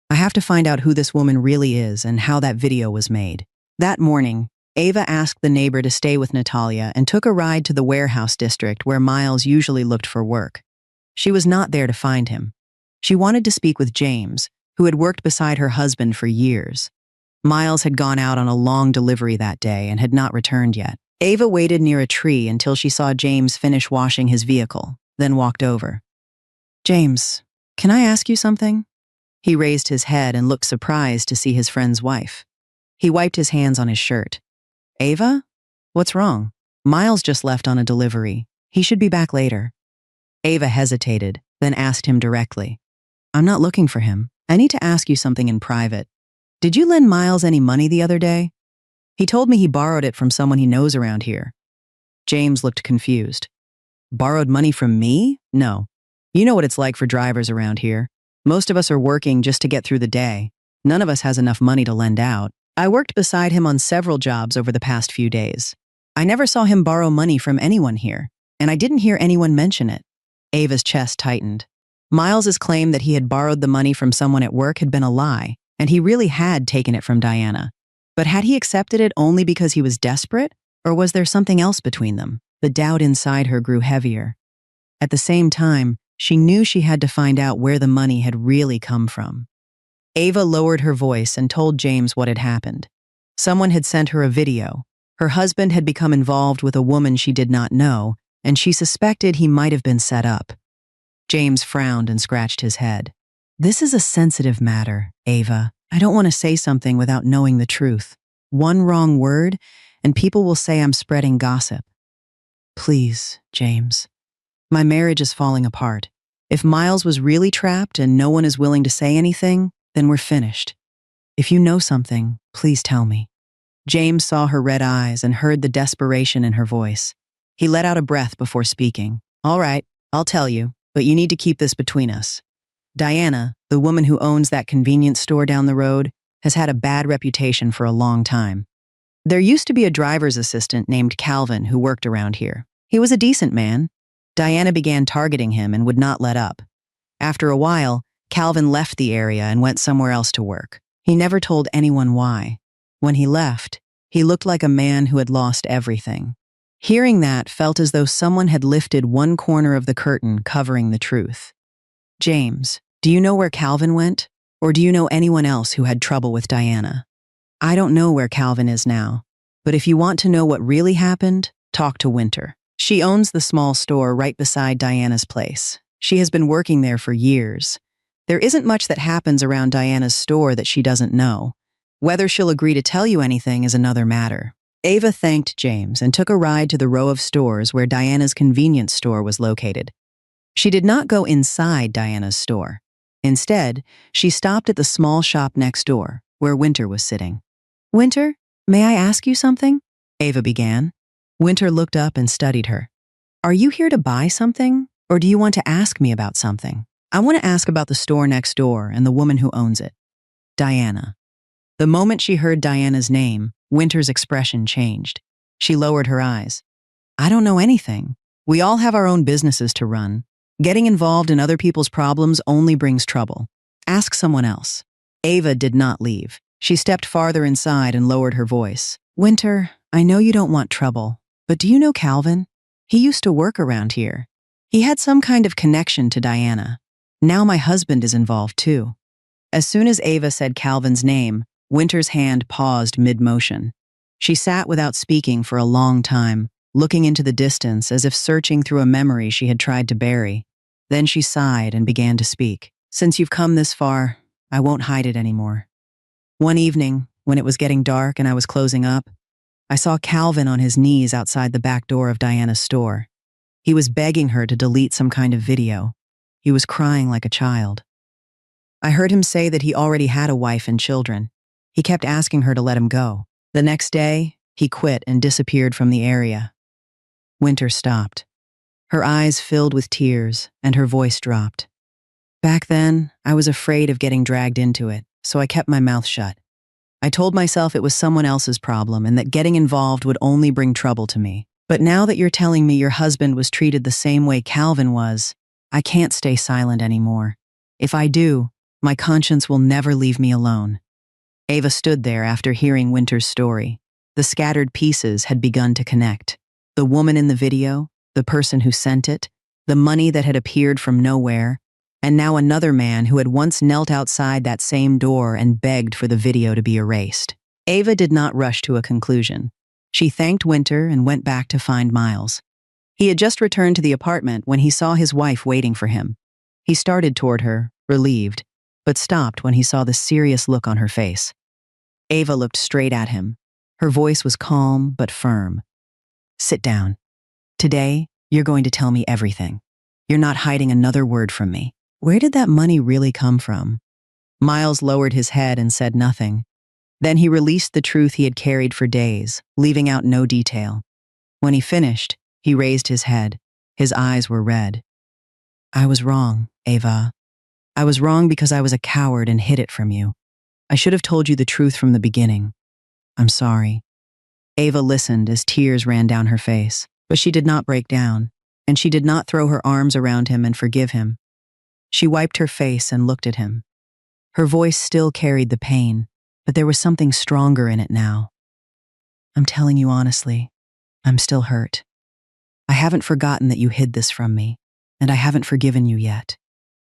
I have to find out who this woman really is and how that video was made. That morning, Ava asked the neighbor to stay with Natalia and took a ride to the warehouse district where Miles usually looked for work. She was not there to find him. She wanted to speak with James, who had worked beside her husband for years. Miles had gone out on a long delivery that day and had not returned yet. Ava waited near a tree until she saw James finish washing his vehicle, then walked over. "James, can I ask you something?" He raised his head and looked surprised to see his friend's wife. He wiped his hands on his shirt. "Ava? What's wrong?" "Miles just left on a delivery. He should be back later." Ava hesitated, then asked him directly. "I'm not looking for him. I need to ask you something in private. Did you lend Miles any money the other day? He told me he borrowed it from someone he knows around here." James looked confused. "Borrowed money from me? No. You know what it's like for drivers around here. Most of us are working just to get through the day. None of us has enough money to lend out. I worked beside him on several jobs over the past few days. I never saw him borrow money from anyone here, and I didn't hear anyone mention it." Ava's chest tightened. Miles's claim that he had borrowed the money from someone at work had been a lie, and he really had taken it from Diana. But had he accepted it only because he was desperate, Or was there something else between them? The doubt inside her grew heavier. At the same time, she knew she had to find out where the money had really come from. Ava lowered her voice and told James what had happened. Someone had sent her a video. Her husband had become involved with a woman she did not know, and she suspected he might have been set up. James frowned and scratched his head. This is a sensitive matter, Ava. I don't want to say something without knowing the truth. One wrong word, and people will say I'm spreading gossip. Please, James. My marriage is falling apart. If Miles was really trapped and no one is willing to say anything, then we're finished. If you know something, please tell me. James saw her red eyes and heard the desperation in her voice. He let out a breath before speaking. All right, I'll tell you, but you need to keep this between us. Diana, the woman who owns that convenience store down the road, has had a bad reputation for a long time. There used to be a driver's assistant named Calvin who worked around here. He was a decent man. Diana began targeting him and would not let up. After a while, Calvin left the area and went somewhere else to work. He never told anyone why. When he left, he looked like a man who had lost everything. Hearing that felt as though someone had lifted one corner of the curtain covering the truth. James, do you know where Calvin went? Or do you know anyone else who had trouble with Diana? I don't know where Calvin is now, but if you want to know what really happened, talk to Winter. She owns the small store right beside Diana's place. She has been working there for years. There isn't much that happens around Diana's store that she doesn't know. Whether she'll agree to tell you anything is another matter. Ava thanked James and took a ride to the row of stores where Diana's convenience store was located. She did not go inside Diana's store. Instead, she stopped at the small shop next door, where Winter was sitting. Winter, may I ask you something? Ava began. Winter looked up and studied her. Are you here to buy something, or do you want to ask me about something? I want to ask about the store next door and the woman who owns it. Diana. The moment she heard Diana's name, Winter's expression changed. She lowered her eyes. I don't know anything. We all have our own businesses to run. Getting involved in other people's problems only brings trouble. Ask someone else. Ava did not leave. She stepped farther inside and lowered her voice. Winter, I know you don't want trouble, but do you know Calvin? He used to work around here. He had some kind of connection to Diana. Now my husband is involved too. As soon as Ava said Calvin's name, Winter's hand paused mid-motion. She sat without speaking for a long time, looking into the distance as if searching through a memory she had tried to bury. Then she sighed and began to speak. Since you've come this far, I won't hide it anymore. One evening, when it was getting dark and I was closing up, I saw Calvin on his knees outside the back door of Diana's store. He was begging her to delete some kind of video. He was crying like a child. I heard him say that he already had a wife and children. He kept asking her to let him go. The next day, he quit and disappeared from the area. Winter stopped. Her eyes filled with tears, and her voice dropped. Back then, I was afraid of getting dragged into it, so I kept my mouth shut. I told myself it was someone else's problem and that getting involved would only bring trouble to me. But now that you're telling me your husband was treated the same way Calvin was, I can't stay silent anymore. If I do, my conscience will never leave me alone. Ava stood there after hearing Winter's story. The scattered pieces had begun to connect. The woman in the video, the person who sent it, the money that had appeared from nowhere, and now another man who had once knelt outside that same door and begged for the video to be erased. Ava did not rush to a conclusion. She thanked Winter and went back to find Miles. He had just returned to the apartment when he saw his wife waiting for him. He started toward her, relieved, but stopped when he saw the serious look on her face. Ava looked straight at him. Her voice was calm but firm. Sit down. Today, you're going to tell me everything. You're not hiding another word from me. Where did that money really come from? Miles lowered his head and said nothing. Then he released the truth he had carried for days, leaving out no detail. When he finished, he raised his head. His eyes were red. I was wrong, Ava. I was wrong because I was a coward and hid it from you. I should have told you the truth from the beginning. I'm sorry. Ava listened as tears ran down her face, but she did not break down, and she did not throw her arms around him and forgive him. She wiped her face and looked at him. Her voice still carried the pain, but there was something stronger in it now. I'm telling you honestly, I'm still hurt. I haven't forgotten that you hid this from me, and I haven't forgiven you yet.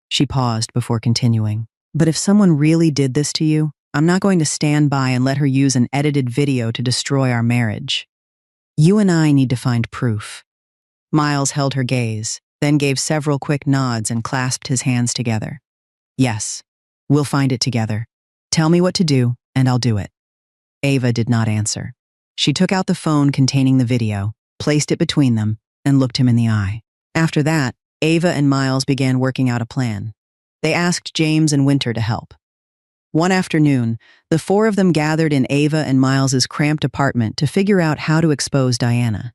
She paused before continuing. But if someone really did this to you, I'm not going to stand by and let her use an edited video to destroy our marriage. You and I need to find proof. Miles held her gaze, then gave several quick nods and clasped his hands together. Yes, we'll find it together. Tell me what to do, and I'll do it. Ava did not answer. She took out the phone containing the video, placed it between them, and looked him in the eye. After that, Ava and Miles began working out a plan. They asked James and Winter to help. One afternoon, the four of them gathered in Ava and Miles's cramped apartment to figure out how to expose Diana.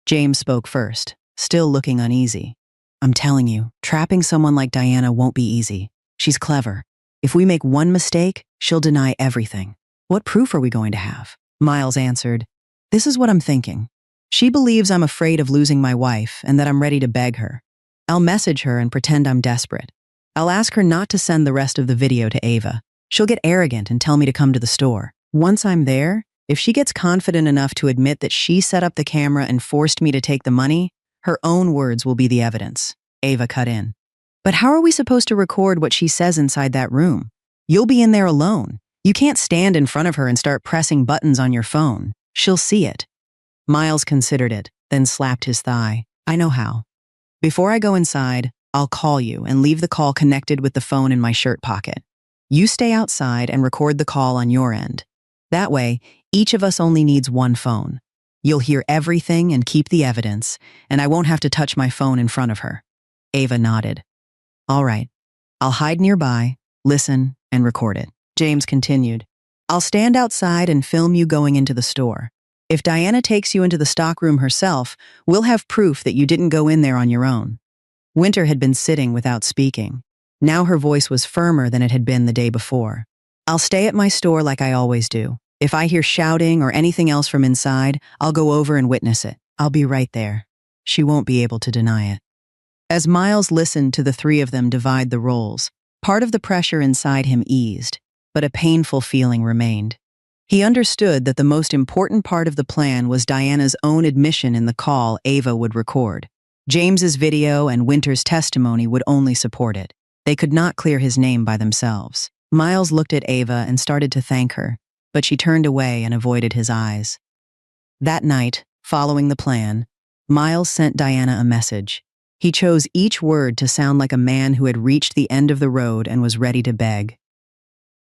James spoke first, still looking uneasy. I'm telling you, trapping someone like Diana won't be easy. She's clever. If we make one mistake, she'll deny everything. What proof are we going to have? Miles answered, This is what I'm thinking. She believes I'm afraid of losing my wife and that I'm ready to beg her. I'll message her and pretend I'm desperate. I'll ask her not to send the rest of the video to Ava. She'll get arrogant and tell me to come to the store. Once I'm there, if she gets confident enough to admit that she set up the camera and forced me to take the money, her own words will be the evidence. Ava cut in. But how are we supposed to record what she says inside that room? You'll be in there alone. You can't stand in front of her and start pressing buttons on your phone. She'll see it. Miles considered it, then slapped his thigh. I know how. Before I go inside, I'll call you and leave the call connected with the phone in my shirt pocket. You stay outside and record the call on your end. That way, each of us only needs one phone. You'll hear everything and keep the evidence, and I won't have to touch my phone in front of her. Ava nodded. All right. I'll hide nearby, listen, and record it. James continued. I'll stand outside and film you going into the store. If Diana takes you into the stockroom herself, we'll have proof that you didn't go in there on your own. Winter had been sitting without speaking. Now her voice was firmer than it had been the day before. I'll stay at my store like I always do. If I hear shouting or anything else from inside, I'll go over and witness it. I'll be right there. She won't be able to deny it. As Miles listened to the three of them divide the roles, part of the pressure inside him eased, but a painful feeling remained. He understood that the most important part of the plan was Diana's own admission in the call Ava would record. James's video and Winter's testimony would only support it. They could not clear his name by themselves. Miles looked at Ava and started to thank her, but she turned away and avoided his eyes. That night, following the plan, Miles sent Diana a message. He chose each word to sound like a man who had reached the end of the road and was ready to beg.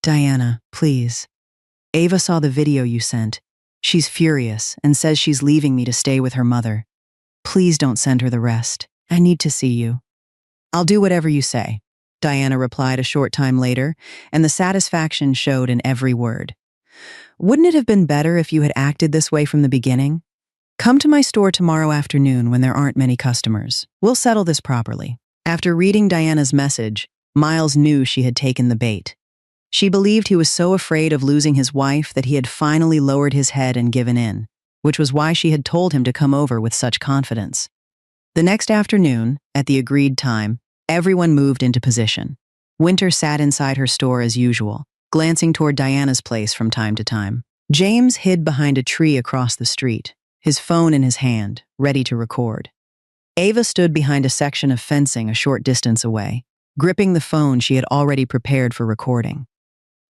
Diana, please. Ava saw the video you sent. She's furious and says she's leaving me to stay with her mother. Please don't send her the rest. I need to see you. I'll do whatever you say, Diana replied a short time later, and the satisfaction showed in every word. Wouldn't it have been better if you had acted this way from the beginning? Come to my store tomorrow afternoon when there aren't many customers. We'll settle this properly. After reading Diana's message, Miles knew she had taken the bait. She believed he was so afraid of losing his wife that he had finally lowered his head and given in, which was why she had told him to come over with such confidence. The next afternoon, at the agreed time, everyone moved into position. Winter sat inside her store as usual, glancing toward Diana's place from time to time. James hid behind a tree across the street, his phone in his hand, ready to record. Ava stood behind a section of fencing a short distance away, gripping the phone she had already prepared for recording.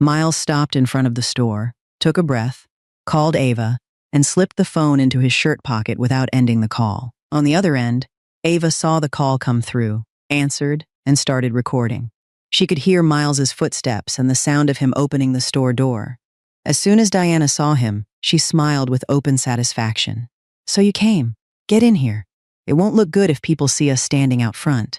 Miles stopped in front of the store, took a breath, called Ava, and slipped the phone into his shirt pocket without ending the call. On the other end, Ava saw the call come through, answered, and started recording. She could hear Miles's footsteps and the sound of him opening the store door. As soon as Diana saw him, she smiled with open satisfaction. So you came. Get in here. It won't look good if people see us standing out front.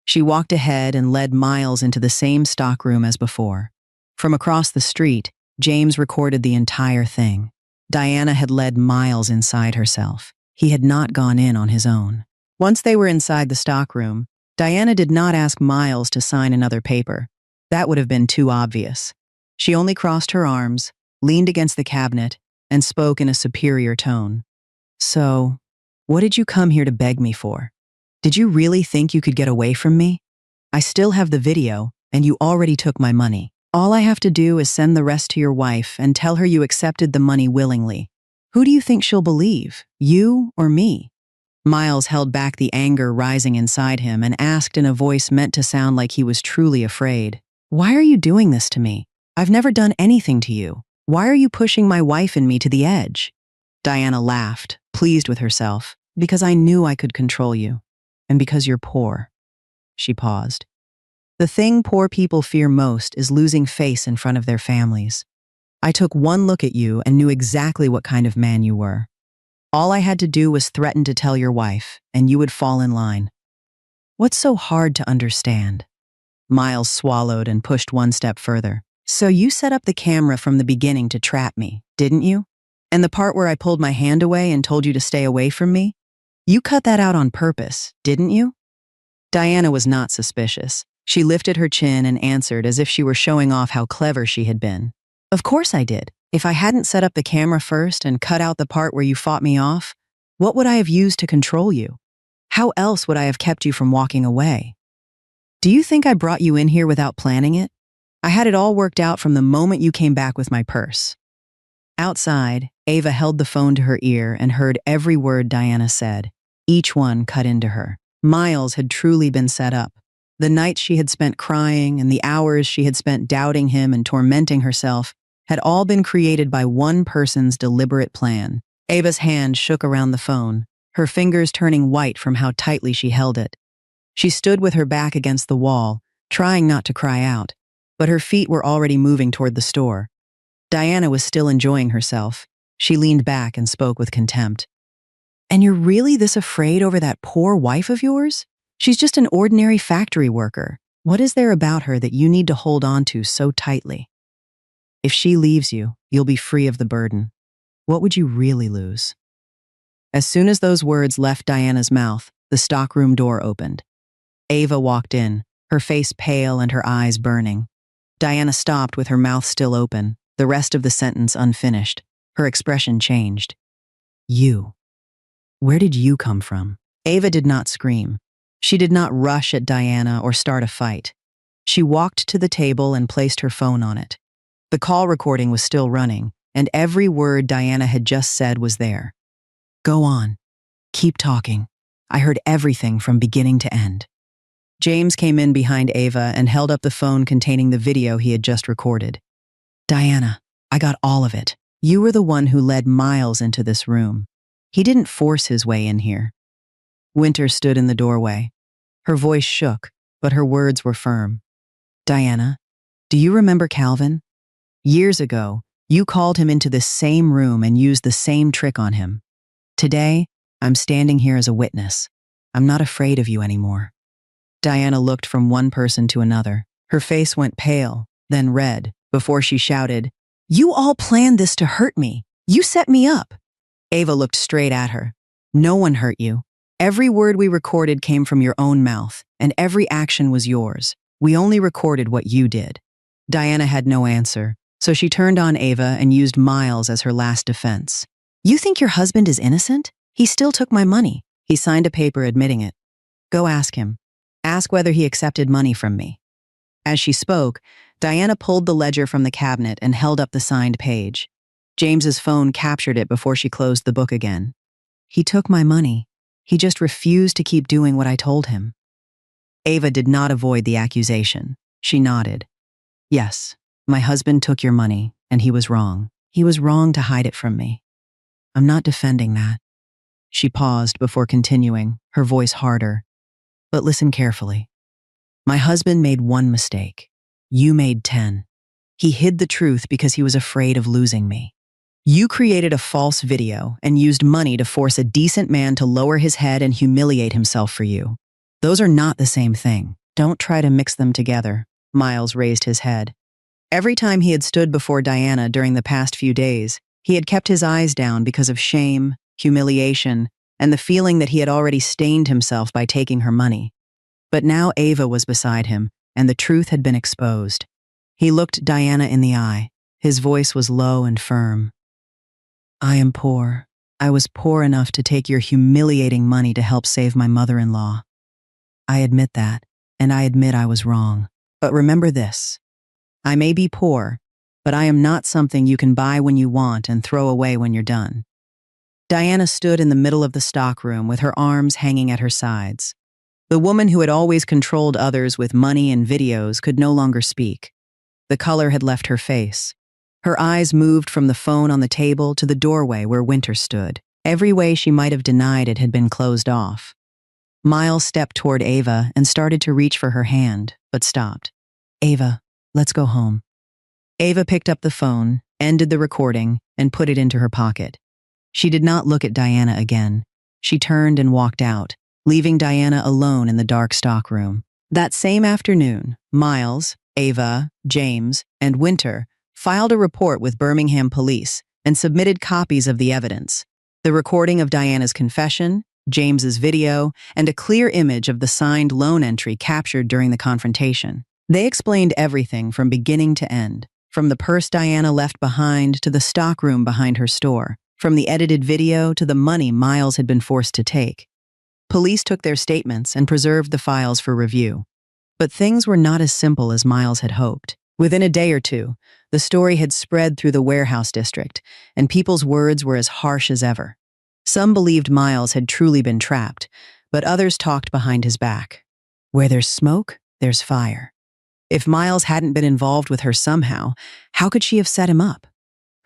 She walked ahead and led Miles into the same stockroom as before. From across the street, James recorded the entire thing. Diana had led Miles inside herself. He had not gone in on his own. Once they were inside the stockroom, Diana did not ask Miles to sign another paper. That would have been too obvious. She only crossed her arms, leaned against the cabinet, and spoke in a superior tone. So, what did you come here to beg me for? Did you really think you could get away from me? I still have the video, and you already took my money. All I have to do is send the rest to your wife and tell her you accepted the money willingly. Who do you think she'll believe, you or me? Miles held back the anger rising inside him and asked in a voice meant to sound like he was truly afraid, "Why are you doing this to me? I've never done anything to you. Why are you pushing my wife and me to the edge?" Diana laughed, pleased with herself, "Because I knew I could control you. And because you're poor." She paused. "The thing poor people fear most is losing face in front of their families. I took one look at you and knew exactly what kind of man you were. All I had to do was threaten to tell your wife, and you would fall in line. What's so hard to understand?" Miles swallowed and pushed one step further. "So you set up the camera from the beginning to trap me, didn't you? And the part where I pulled my hand away and told you to stay away from me? You cut that out on purpose, didn't you?" Diana was not suspicious. She lifted her chin and answered as if she were showing off how clever she had been. "Of course I did. If I hadn't set up the camera first and cut out the part where you fought me off, what would I have used to control you? How else would I have kept you from walking away? Do you think I brought you in here without planning it? I had it all worked out from the moment you came back with my purse." Outside, Ava held the phone to her ear and heard every word Diana said, each one cut into her. Miles had truly been set up. The nights she had spent crying and the hours she had spent doubting him and tormenting herself had all been created by one person's deliberate plan. Ava's hand shook around the phone, her fingers turning white from how tightly she held it. She stood with her back against the wall, trying not to cry out, but her feet were already moving toward the store. Diana was still enjoying herself. She leaned back and spoke with contempt. "And you're really this afraid over that poor wife of yours? She's just an ordinary factory worker. What is there about her that you need to hold on to so tightly? If she leaves you, you'll be free of the burden. What would you really lose?" As soon as those words left Diana's mouth, the stockroom door opened. Ava walked in, her face pale and her eyes burning. Diana stopped with her mouth still open, the rest of the sentence unfinished. Her expression changed. "You. Where did you come from?" Ava did not scream. She did not rush at Diana or start a fight. She walked to the table and placed her phone on it. The call recording was still running, and every word Diana had just said was there. "Go on. Keep talking. I heard everything from beginning to end." James came in behind Ava and held up the phone containing the video he had just recorded. "Diana, I got all of it. You were the one who led Miles into this room. He didn't force his way in here." Winter stood in the doorway. Her voice shook, but her words were firm. "Diana, do you remember Calvin? Years ago, you called him into this same room and used the same trick on him. Today, I'm standing here as a witness. I'm not afraid of you anymore." Diana looked from one person to another. Her face went pale, then red, before she shouted, "You all planned this to hurt me. You set me up." Ava looked straight at her. "No one hurt you. Every word we recorded came from your own mouth, and every action was yours. We only recorded what you did." Diana had no answer, so she turned on Ava and used Miles as her last defense. "You think your husband is innocent? He still took my money. He signed a paper admitting it. Go ask him. Ask whether he accepted money from me." As she spoke, Diana pulled the ledger from the cabinet and held up the signed page. James's phone captured it before she closed the book again. "He took my money. He just refused to keep doing what I told him." Ava did not avoid the accusation. She nodded. "Yes, my husband took your money, and he was wrong. He was wrong to hide it from me. I'm not defending that." She paused before continuing, her voice harder. "But listen carefully. My husband made one mistake. You made 10. He hid the truth because he was afraid of losing me. You created a false video and used money to force a decent man to lower his head and humiliate himself for you. Those are not the same thing. Don't try to mix them together." Miles raised his head. Every time he had stood before Diana during the past few days, he had kept his eyes down because of shame, humiliation, and the feeling that he had already stained himself by taking her money. But now Ava was beside him, and the truth had been exposed. He looked Diana in the eye. His voice was low and firm. "I am poor. I was poor enough to take your humiliating money to help save my mother-in-law. I admit that, and I admit I was wrong. But remember this. I may be poor, but I am not something you can buy when you want and throw away when you're done. Diana stood in the middle of the stockroom with her arms hanging at her sides. The woman who had always controlled others with money and videos could no longer speak. The color had left her face. Her eyes moved from the phone on the table to the doorway where Winter stood. Every way she might have denied it had been closed off. Miles stepped toward Ava and started to reach for her hand, but stopped. "Ava, let's go home." Ava picked up the phone, ended the recording, and put it into her pocket. She did not look at Diana again. She turned and walked out, leaving Diana alone in the dark stockroom. That same afternoon, Miles, Ava, James, and Winter filed a report with Birmingham police and submitted copies of the evidence: the recording of Diana's confession, James's video, and a clear image of the signed loan entry captured during the confrontation. They explained everything from beginning to end, from the purse Diana left behind to the stockroom behind her store, from the edited video to the money Miles had been forced to take. Police took their statements and preserved the files for review. But things were not as simple as Miles had hoped. Within a day or two, the story had spread through the warehouse district, and people's words were as harsh as ever. Some believed Miles had truly been trapped, but others talked behind his back. Where there's smoke, there's fire. If Miles hadn't been involved with her somehow, how could she have set him up?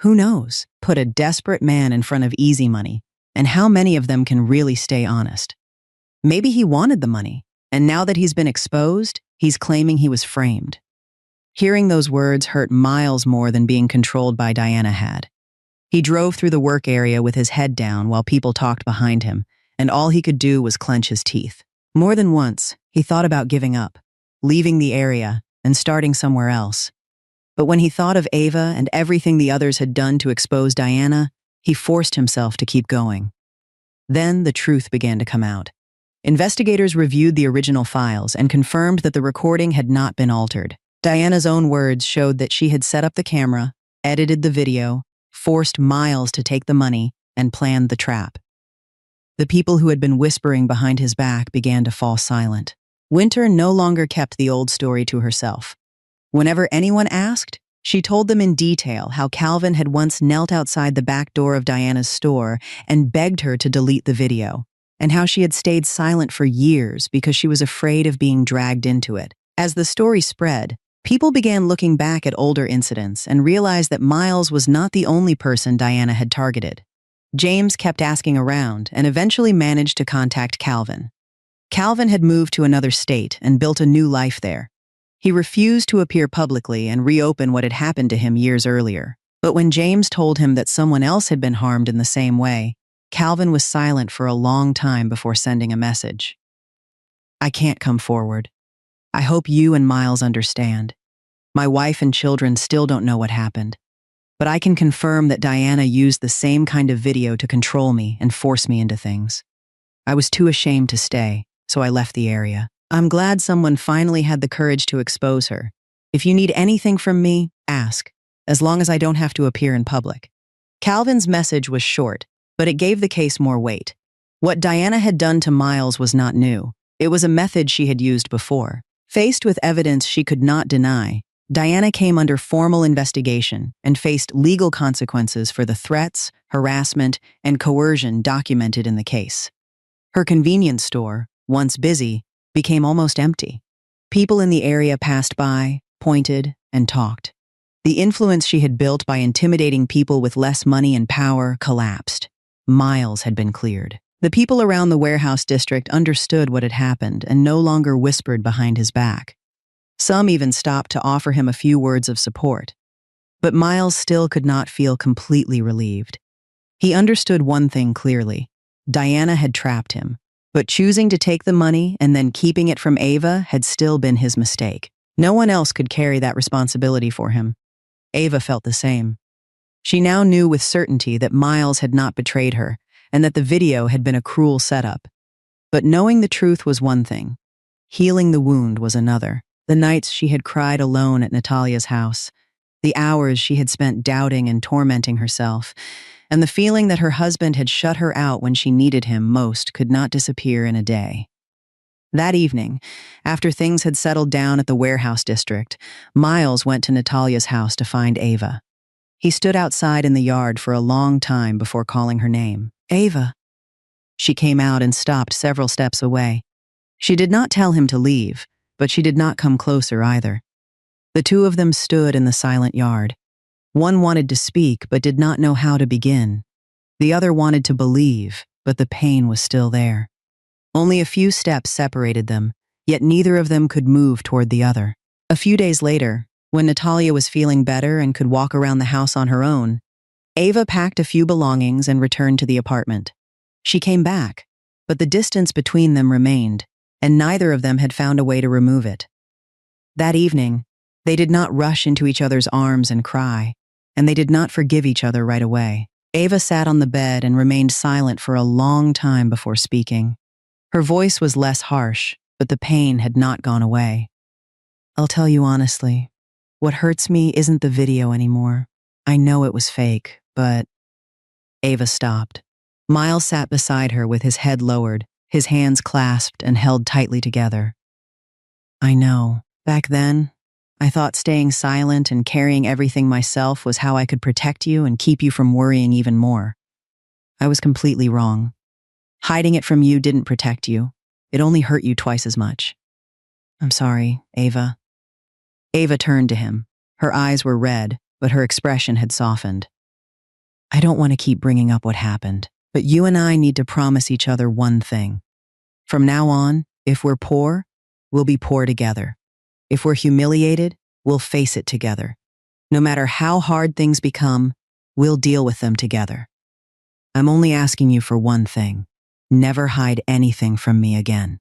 Who knows? Put a desperate man in front of easy money, and how many of them can really stay honest? Maybe he wanted the money, and now that he's been exposed, he's claiming he was framed. Hearing those words hurt Miles more than being controlled by Diana had. He drove through the work area with his head down while people talked behind him, and all he could do was clench his teeth. More than once, he thought about giving up, leaving the area, and starting somewhere else. But when he thought of Ava and everything the others had done to expose Diana, he forced himself to keep going. Then the truth began to come out. Investigators reviewed the original files and confirmed that the recording had not been altered. Diana's own words showed that she had set up the camera, edited the video, forced Miles to take the money, and planned the trap. The people who had been whispering behind his back began to fall silent. Winter no longer kept the old story to herself. Whenever anyone asked, she told them in detail how Calvin had once knelt outside the back door of Diana's store and begged her to delete the video, and how she had stayed silent for years because she was afraid of being dragged into it. As the story spread, people began looking back at older incidents and realized that Miles was not the only person Diana had targeted. James kept asking around and eventually managed to contact Calvin. Calvin had moved to another state and built a new life there. He refused to appear publicly and reopen what had happened to him years earlier. But when James told him that someone else had been harmed in the same way, Calvin was silent for a long time before sending a message. "I can't come forward. I hope you and Miles understand. My wife and children still don't know what happened. But I can confirm that Diana used the same kind of video to control me and force me into things. I was too ashamed to stay, so I left the area. I'm glad someone finally had the courage to expose her. If you need anything from me, ask, as long as I don't have to appear in public." Calvin's message was short, but it gave the case more weight. What Diana had done to Miles was not new. It was a method she had used before. Faced with evidence she could not deny, Diana came under formal investigation and faced legal consequences for the threats, harassment, and coercion documented in the case. Her convenience store, once busy, became almost empty. People in the area passed by, pointed, and talked. The influence she had built by intimidating people with less money and power collapsed. Miles had been cleared. The people around the warehouse district understood what had happened and no longer whispered behind his back. Some even stopped to offer him a few words of support. But Miles still could not feel completely relieved. He understood one thing clearly: Diana had trapped him. But choosing to take the money and then keeping it from Ava had still been his mistake. No one else could carry that responsibility for him. Ava felt the same. She now knew with certainty that Miles had not betrayed her and that the video had been a cruel setup. But knowing the truth was one thing. Healing the wound was another. The nights she had cried alone at Natalia's house, the hours she had spent doubting and tormenting herself, and the feeling that her husband had shut her out when she needed him most could not disappear in a day. That evening, after things had settled down at the warehouse district, Miles went to Natalia's house to find Ava. He stood outside in the yard for a long time before calling her name. Ava. She came out and stopped several steps away. She did not tell him to leave, but she did not come closer either. The two of them stood in the silent yard. One wanted to speak, but did not know how to begin. The other wanted to believe, but the pain was still there. Only a few steps separated them, yet neither of them could move toward the other. A few days later, when Natalia was feeling better and could walk around the house on her own, Ava packed a few belongings and returned to the apartment. She came back, but the distance between them remained, and neither of them had found a way to remove it. That evening, they did not rush into each other's arms and cry, and they did not forgive each other right away. Ava sat on the bed and remained silent for a long time before speaking. Her voice was less harsh, but the pain had not gone away. I'll tell you honestly, what hurts me isn't the video anymore. I know it was fake, but… Ava stopped. Miles sat beside her with his head lowered, his hands clasped and held tightly together. I know. Back then, I thought staying silent and carrying everything myself was how I could protect you and keep you from worrying even more. I was completely wrong. Hiding it from you didn't protect you. It only hurt you twice as much. I'm sorry, Ava. Ava turned to him. Her eyes were red, but her expression had softened. I don't want to keep bringing up what happened, but you and I need to promise each other one thing. From now on, if we're poor, we'll be poor together. If we're humiliated, we'll face it together. No matter how hard things become, we'll deal with them together. I'm only asking you for one thing. Never hide anything from me again.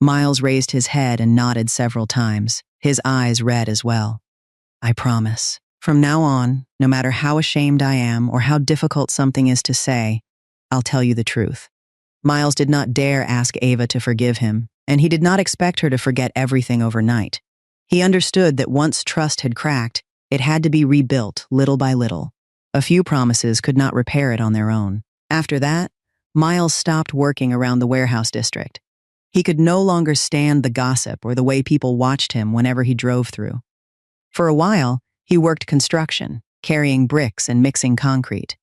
Miles raised his head and nodded several times, his eyes red as well. I promise. From now on, no matter how ashamed I am or how difficult something is to say, I'll tell you the truth. Miles did not dare ask Ava to forgive him, and he did not expect her to forget everything overnight. He understood that once trust had cracked, it had to be rebuilt little by little. A few promises could not repair it on their own. After that, Miles stopped working around the warehouse district. He could no longer stand the gossip or the way people watched him whenever he drove through. For a while, he worked construction, carrying bricks and mixing concrete.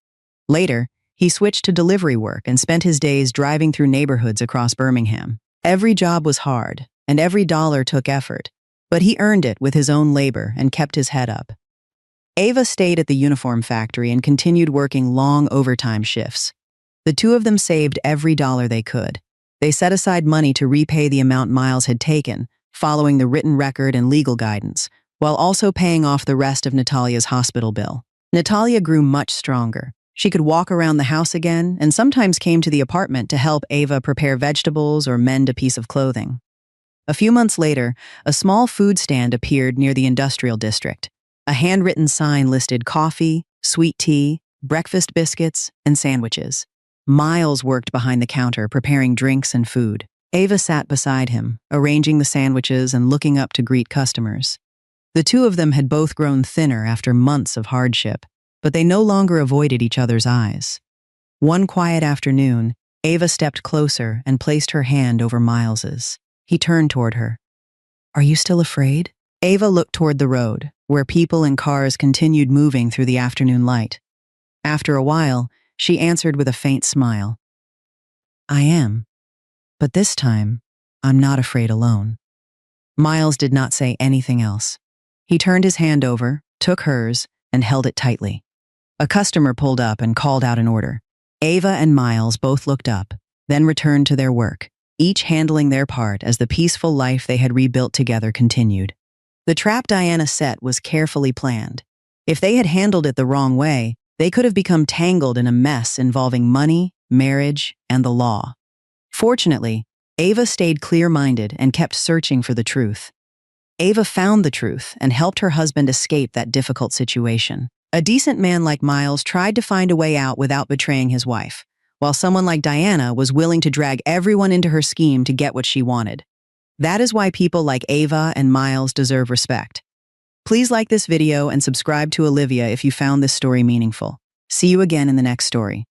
Later, he switched to delivery work and spent his days driving through neighborhoods across Birmingham. Every job was hard, and every dollar took effort, but he earned it with his own labor and kept his head up. Ava stayed at the uniform factory and continued working long overtime shifts. The two of them saved every dollar they could. They set aside money to repay the amount Miles had taken, following the written record and legal guidance, while also paying off the rest of Natalia's hospital bill. Natalia grew much stronger. She could walk around the house again and sometimes came to the apartment to help Ava prepare vegetables or mend a piece of clothing. A few months later, a small food stand appeared near the industrial district. A handwritten sign listed coffee, sweet tea, breakfast biscuits, and sandwiches. Miles worked behind the counter, preparing drinks and food. Ava sat beside him, arranging the sandwiches and looking up to greet customers. The two of them had both grown thinner after months of hardship, but they no longer avoided each other's eyes. One quiet afternoon, Ava stepped closer and placed her hand over Miles's. He turned toward her. Are you still afraid? Ava looked toward the road, where people and cars continued moving through the afternoon light. After a while, she answered with a faint smile. I am. But this time, I'm not afraid alone. Miles did not say anything else. He turned his hand over, took hers, and held it tightly. A customer pulled up and called out an order. Ava and Miles both looked up, then returned to their work, each handling their part as the peaceful life they had rebuilt together continued. The trap Diana set was carefully planned. If they had handled it the wrong way, they could have become tangled in a mess involving money, marriage, and the law. Fortunately, Ava stayed clear-minded and kept searching for the truth. Ava found the truth and helped her husband escape that difficult situation. A decent man like Miles tried to find a way out without betraying his wife, while someone like Diana was willing to drag everyone into her scheme to get what she wanted. That is why people like Ava and Miles deserve respect. Please like this video and subscribe to Olivia if you found this story meaningful. See you again in the next story.